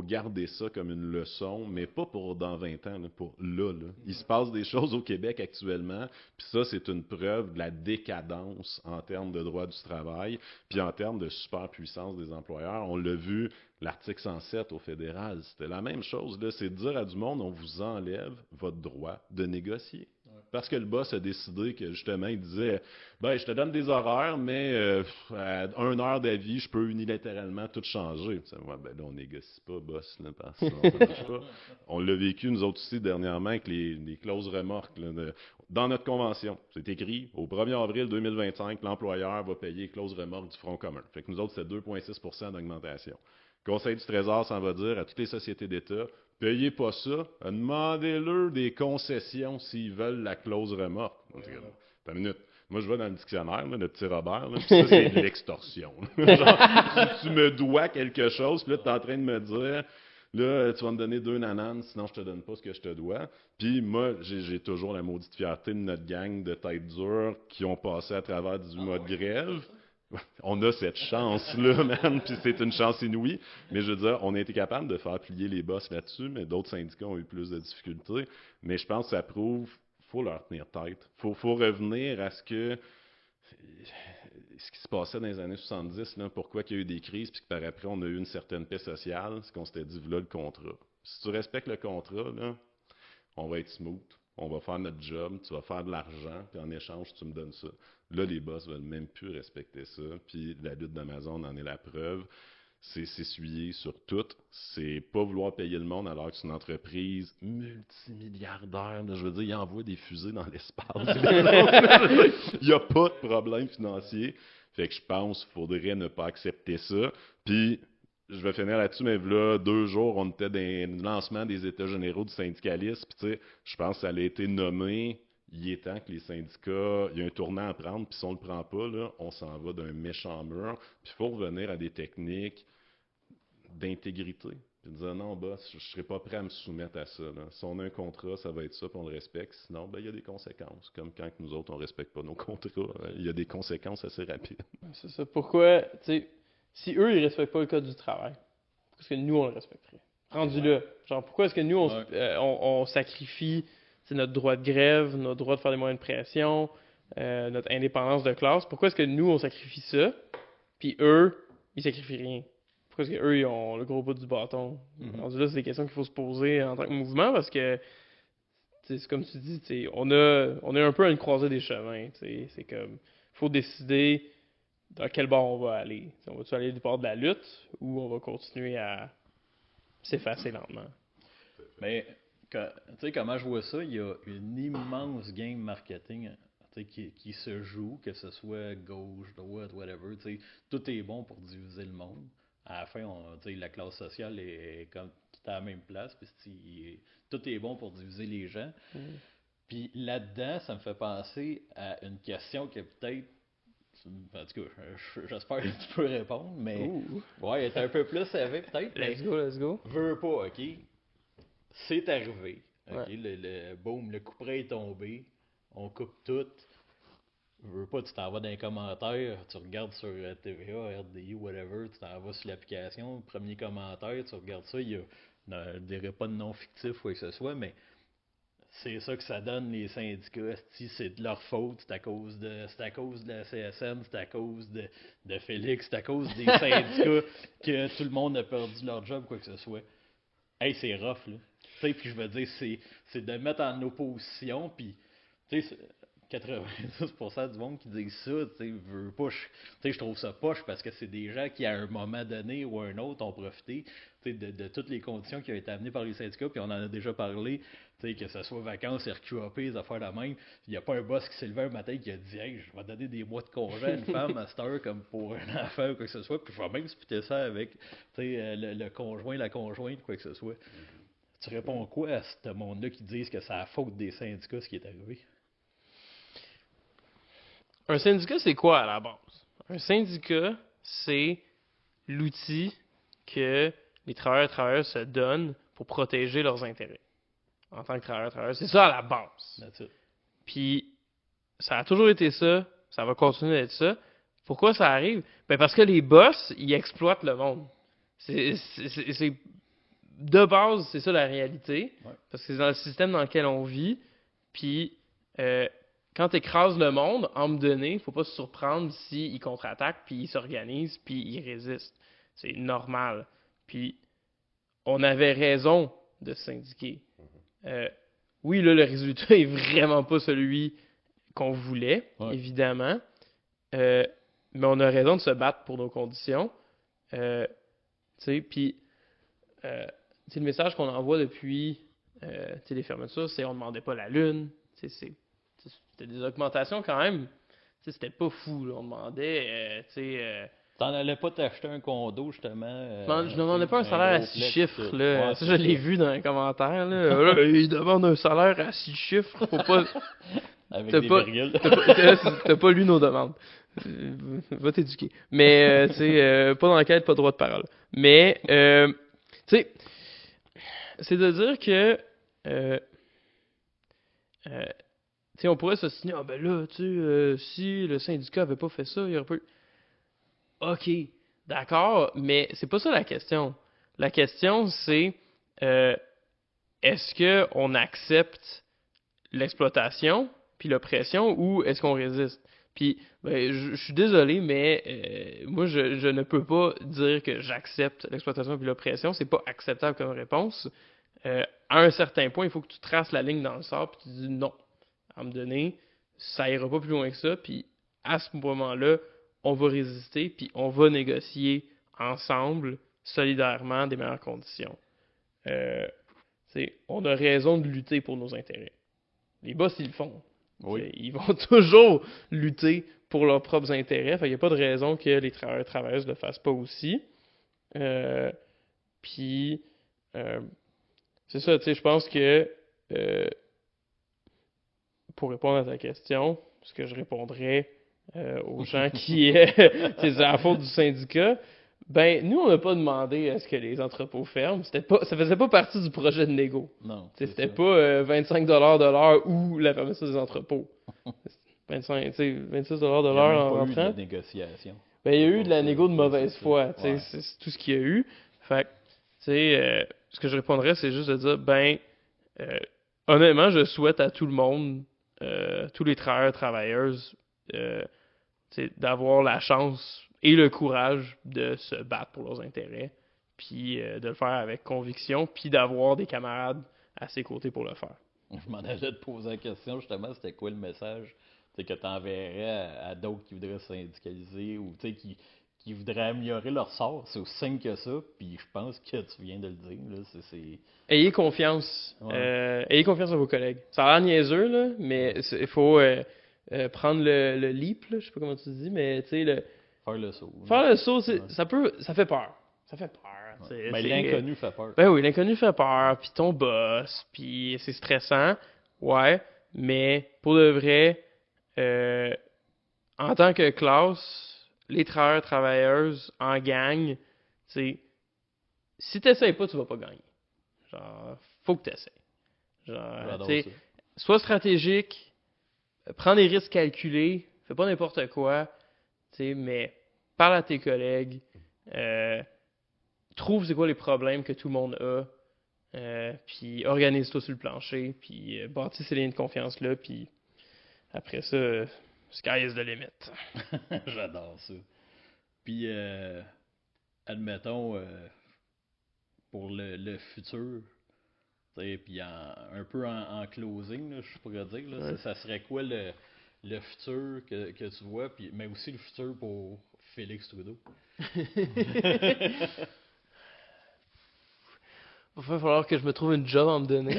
garder ça comme une leçon, mais pas pour dans 20 ans, là, pour là, là. Il se passe des choses au Québec actuellement, puis ça, c'est une preuve de la décadence en termes de droit du travail, puis en termes de superpuissance des employeurs. On l'a vu, l'article 107 au fédéral, c'était la même chose, là. C'est de dire à du monde, on vous enlève votre droit de négocier. Parce que le boss a décidé que, justement, il disait ben, je te donne des horaires, mais à 1 heure d'avis, je peux unilatéralement tout changer. Ouais, ben là, on négocie pas, boss, là, parce que sinon, ça marche pas. On l'a vécu, nous autres aussi, dernièrement, avec les clauses remorques. Là, dans notre convention, c'est écrit, au 1er avril 2025, l'employeur va payer les clauses remorques du Front commun. Fait que nous autres, c'est 2,6 % d'augmentation. Le Conseil du Trésor s'en va dire à toutes les sociétés d'État, payez pas ça, demandez-leur des concessions s'ils veulent la clause remorque. T'as une minute. Moi, je vais dans le dictionnaire, là, le petit Robert, là, puis ça, c'est de l'extorsion. Genre, tu me dois quelque chose, puis là, tu es en train de me dire, là, tu vas me donner 2 nananes, sinon je te donne pas ce que je te dois. Puis moi, j'ai toujours la maudite fierté de notre gang de têtes dures qui ont passé à travers 18 mois de grève. On a cette chance-là, man, puis c'est une chance inouïe. Mais je veux dire, on a été capable de faire plier les boss là-dessus, mais d'autres syndicats ont eu plus de difficultés. Mais je pense que ça prouve faut leur tenir tête. Faut revenir à ce qui se passait dans les années 70, là, pourquoi il y a eu des crises, puis que par après, on a eu une certaine paix sociale, c'est qu'on s'était dit, voilà le contrat. Si tu respectes le contrat, là, on va être smooth, on va faire notre job, tu vas faire de l'argent, puis en échange, tu me donnes ça. Là, les boss veulent même plus respecter ça, puis la lutte d'Amazon en est la preuve. C'est s'essuyer sur tout. C'est pas vouloir payer le monde alors que c'est une entreprise multimilliardaire. Là, je veux dire, il envoie des fusées dans l'espace. Il n'y a pas de problème financier. Fait que je pense qu'il faudrait ne pas accepter ça. Puis, je vais finir là-dessus, mais là, 2 jours, on était dans le lancement des États généraux du syndicalisme. Puis, tu sais, je pense que ça a été nommé. Il est temps que les syndicats, il y a un tournant à prendre, puis si on ne le prend pas, là, on s'en va d'un méchant mur. Puis il faut revenir à des techniques d'intégrité. Puis dire non, boss, je ne serai pas prêt à me soumettre à ça. Là. Si on a un contrat, ça va être ça, puis on le respecte. Sinon, ben, il y a des conséquences. Comme quand nous autres, on ne respecte pas nos contrats, il y a des conséquences assez rapides. C'est ça. Pourquoi, tu sais, si eux, ils respectent pas le code du travail, pourquoi est-ce que nous, on le respecterait? Rendu là. Genre, pourquoi est-ce que nous, on sacrifie notre droit de grève, notre droit de faire des moyens de pression, notre indépendance de classe? Pourquoi est-ce que nous, on sacrifie ça, puis eux, ils sacrifient rien? Pourquoi est-ce qu'eux, ils ont le gros bout du bâton? Rendu là, c'est des questions qu'il faut se poser en tant que mouvement, parce que, c'est comme tu dis, on est un peu à une croisée des chemins. C'est comme, il faut décider dans quel bord on va aller. T'sais, on va-tu aller du bord de la lutte, ou on va continuer à s'effacer lentement? Mais, tu sais, comment je vois ça, il y a une immense game marketing qui se joue, que ce soit gauche, droite, whatever. Tout est bon pour diviser le monde. À la fin, la classe sociale est comme tout à la même place, puis tout est bon pour diviser les gens. Puis là-dedans, ça me fait penser à une question qui est peut-être, en tout cas, j'espère que tu peux répondre, mais ouais, être un peu plus élevé peut-être. Let's go. Veux pas, ok? C'est arrivé. Ouais. Boom, le couperet est tombé. On coupe tout. veux pas, tu t'en vas dans les commentaires, tu regardes sur TVA, RDI, whatever, tu t'en vas sur l'application, premier commentaire, tu regardes ça, il y a, je dirais pas de nom fictif ou quoi que ce soit, mais c'est ça que ça donne, les syndicats. C'est de leur faute, c'est à cause de la CSN, c'est à cause de Félix, c'est à cause des syndicats que tout le monde a perdu leur job, quoi que ce soit. Hey, c'est rough, là. Tu sais, puis je veux dire, c'est de mettre en opposition, puis, tu sais, 90% du monde qui dit ça, tu sais, veut pas, tu sais, je trouve ça poche parce que c'est des gens qui, à un moment donné ou un autre, ont profité, tu sais, de toutes les conditions qui ont été amenées par les syndicats, puis on en a déjà parlé, tu sais, que ce soit vacances, RQAP, les affaires de même. Il n'y a pas un boss qui s'est levé un matin qui a dit, hey, je vais donner des mois de congé à une femme à cette heure comme pour un enfant ou quoi que ce soit, puis je vais même splitter ça avec, tu sais, le conjoint, la conjointe, quoi que ce soit. Tu réponds quoi à ce monde-là qui disent que c'est la faute des syndicats ce qui est arrivé? Un syndicat, c'est quoi à la base? Un syndicat, c'est l'outil que les travailleurs et travailleuses se donnent pour protéger leurs intérêts en tant que travailleurs et travailleuses. C'est ça à la base. That's it. Puis, ça a toujours été ça. Ça va continuer d'être ça. Pourquoi ça arrive? Ben parce que les boss, ils exploitent le monde. C'est de base, c'est ça la réalité. Ouais. Parce que c'est dans le système dans lequel on vit. Puis, quand tu écrases le monde, en me donné, faut pas se surprendre s'ils contre-attaquent, puis ils s'organisent, puis ils résistent. C'est normal. Puis, on avait raison de se syndiquer. Oui, là, le résultat est vraiment pas celui qu'on voulait, Ouais. évidemment. Mais on a raison de se battre pour nos conditions. Tu sais, puis, le message qu'on envoie depuis les fermetures, c'est on demandait pas la lune. C'était des augmentations quand même. C'était pas fou. Là. On demandait, T'en allais pas t'acheter un condo, justement. je ne demandais pas un salaire à gros 6 flex, chiffres. Là. ouais, Ça, c'est je l'ai vu dans les commentaires. Là. Là, il demande un salaire à 6 chiffres. Faut pas... Avec T'as des pas- virgules. T'as pas lu nos demandes. Va t'éduquer. Mais, tu sais, pas d'enquête, pas de droit de parole. Mais, tu sais, c'est de dire que, tu sais, on pourrait se signer, ah ben là, tu sais, si le syndicat avait pas fait ça, il y aurait pas eu... OK, d'accord, mais c'est pas ça la question. La question, c'est, est-ce qu'on accepte l'exploitation puis l'oppression ou est-ce qu'on résiste? Puis, ben, je suis désolé, mais moi, je ne peux pas dire que j'accepte l'exploitation puis l'oppression. C'est pas acceptable comme réponse. À un certain point, il faut que tu traces la ligne dans le sable puis tu dis non. À me donner, ça ira pas plus loin que ça. Puis, à ce moment-là, on va résister puis on va négocier ensemble, solidairement, des meilleures conditions. On a raison de lutter pour nos intérêts. Les boss, ils le font. Oui. Ils vont toujours lutter pour leurs propres intérêts. Il n'y a pas de raison que les travailleurs et travailleuses ne le fassent pas aussi. Puis, c'est ça, je pense que pour répondre à ta question, ce que je répondrais aux gens qui... c'est la faute du syndicat. Ben, nous, on n'a pas demandé à ce que les entrepôts ferment. Ça faisait pas partie du projet de négo. Non. C'était pas 25$ de l'heure ou la fermeture des entrepôts. 26$ de l'heure en rentrant. Il y a eu de négociation. Ben, il y a eu de la négo de mauvaise foi. Ouais. C'est tout ce qu'il y a eu. Fait que, ce que je répondrais, c'est juste de dire, ben, honnêtement, je souhaite à tout le monde, tous les travailleurs et travailleuses, d'avoir la chance et le courage de se battre pour leurs intérêts, puis de le faire avec conviction, puis d'avoir des camarades à ses côtés pour le faire. Je m'en allais te poser la question, justement, c'était quoi le message que tu enverrais à d'autres qui voudraient se syndicaliser ou qui voudraient améliorer leur sort? C'est aussi simple que ça, puis je pense que tu viens de le dire. Là, Ayez confiance. Ouais. Ayez confiance en vos collègues. Ça a l'air niaiseux, là, mais il faut prendre le leap, là, je sais pas comment tu dis, mais tu sais, faire le saut. faire le saut, Ouais. ça fait peur. Ça fait peur. Ouais. Mais l'inconnu fait peur. Ben oui, l'inconnu fait peur, puis ton boss, puis c'est stressant, ouais, mais pour de vrai, en tant que classe, les travailleurs, travailleuses, en gang, si t'essayes pas, tu vas pas gagner. Genre, faut que t'essayes. Genre, J'adore tu sais, ça. sois stratégique, prends des risques calculés, fais pas n'importe quoi, tu sais, mais parle à tes collègues, trouve c'est quoi les problèmes que tout le monde a, puis organise-toi sur le plancher, puis bâtis ces liens de confiance-là, puis après ça, sky is the limit. J'adore ça. Puis, admettons, pour le futur, puis un peu en closing, là, je pourrais dire, là, Ouais. ça serait quoi le futur que tu vois, puis, mais aussi le futur pour Félix Trudeau? Il va falloir que je me trouve une job à me donner.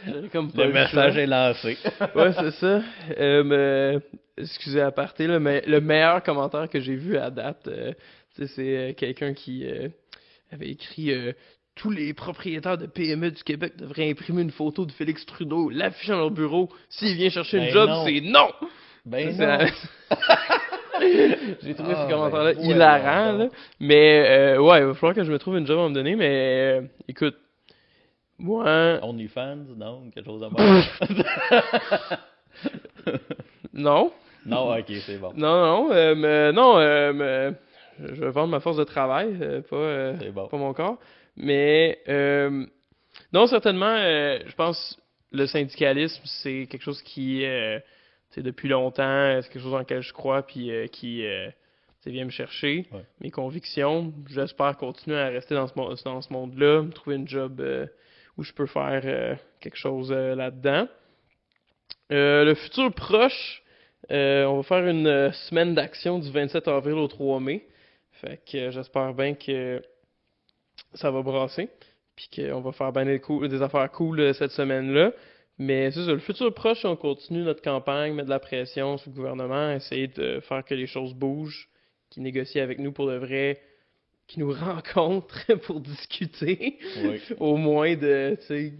J'aurais comme pas Le message est lancé. Ouais, c'est ça. Excusez à parté, là, mais le meilleur commentaire que j'ai vu à date, tu sais, c'est quelqu'un qui avait écrit tous les propriétaires de PME du Québec devraient imprimer une photo de Félix Trudeau, l'afficher dans leur bureau. S'il vient chercher une Ben job, non. c'est non! Ben Ça- non. J'ai trouvé Ah, ce commentaire-là ben, hilarant, voyons là. donc. Mais ouais, il va falloir que je me trouve une job à me donner, mais écoute, moi, OnlyFans, non? Quelque chose à voir? non. Non, ok, c'est bon. Non, mais non, je vais vendre ma force de travail, C'est bon. pas mon corps. Mais non, certainement, je pense le syndicalisme, c'est quelque chose qui, tu sais, depuis longtemps, c'est quelque chose dans lequel je crois, puis qui tu sais, vient me chercher. Ouais. Mes convictions. J'espère continuer à rester dans ce monde-là, me trouver une job où je peux faire quelque chose là-dedans. Le futur proche, on va faire une semaine d'action du 27 avril au 3 mai. Fait que j'espère bien que ça va brasser. Puis qu'on va faire bien des affaires cool cette semaine-là. Mais c'est ça, le futur proche, on continue notre campagne, mettre de la pression sur le gouvernement, essayer de faire que les choses bougent, qu'ils négocient avec nous pour de vrai, qu'ils nous rencontrent pour discuter. Oui. Au moins de, tu sais,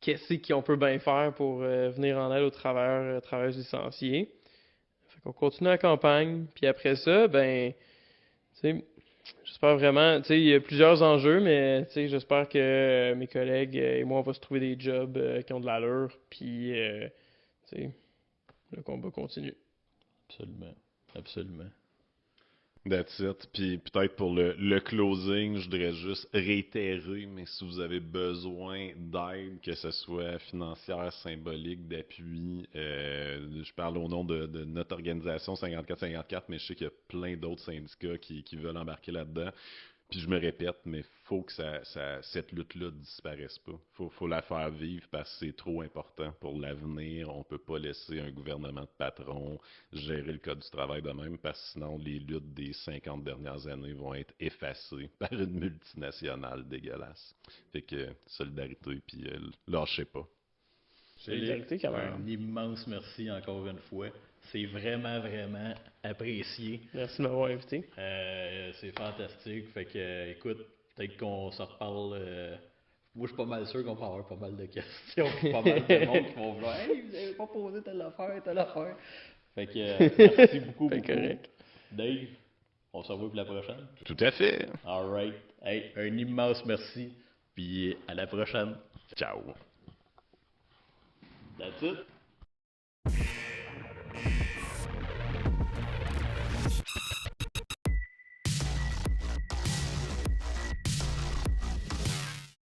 qu'est-ce qu'on peut bien faire pour venir en aide aux travailleurs licenciés. Fait qu'on continue la campagne, puis après ça, ben, tu sais, j'espère vraiment, tu sais, il y a plusieurs enjeux, mais tu sais, j'espère que mes collègues et moi, on va se trouver des jobs qui ont de l'allure, puis, tu sais, le combat continue. Absolument. Absolument. That's it. Puis peut-être pour le closing, je voudrais juste réitérer, mais si vous avez besoin d'aide, que ce soit financière, symbolique, d'appui, je parle au nom de notre organisation 54-54, mais je sais qu'il y a plein d'autres syndicats qui veulent embarquer là-dedans. Puis je me répète, mais faut que cette lutte-là ne disparaisse pas. Faut la faire vivre parce que c'est trop important pour l'avenir. On peut pas laisser un gouvernement de patrons gérer le code du travail de même parce que sinon les luttes des 50 dernières années vont être effacées par une multinationale dégueulasse. Fait que solidarité, puis lâchez pas. Solidarité, quand même. Un immense merci encore une fois. C'est vraiment, vraiment apprécié. Merci de m'avoir invité. C'est fantastique. Fait que, écoute, peut-être qu'on se reparle. Moi, je suis pas mal sûr qu'on va avoir pas mal de questions. Pas mal de monde qui vont vouloir. Hey, vous avez pas posé telle affaire, telle affaire. Fait que, merci beaucoup. Fait beaucoup. correct. Dave, on se revoit pour la prochaine. Tout à fait. Alright. Hey, un immense merci. Puis à la prochaine. Ciao. That's it.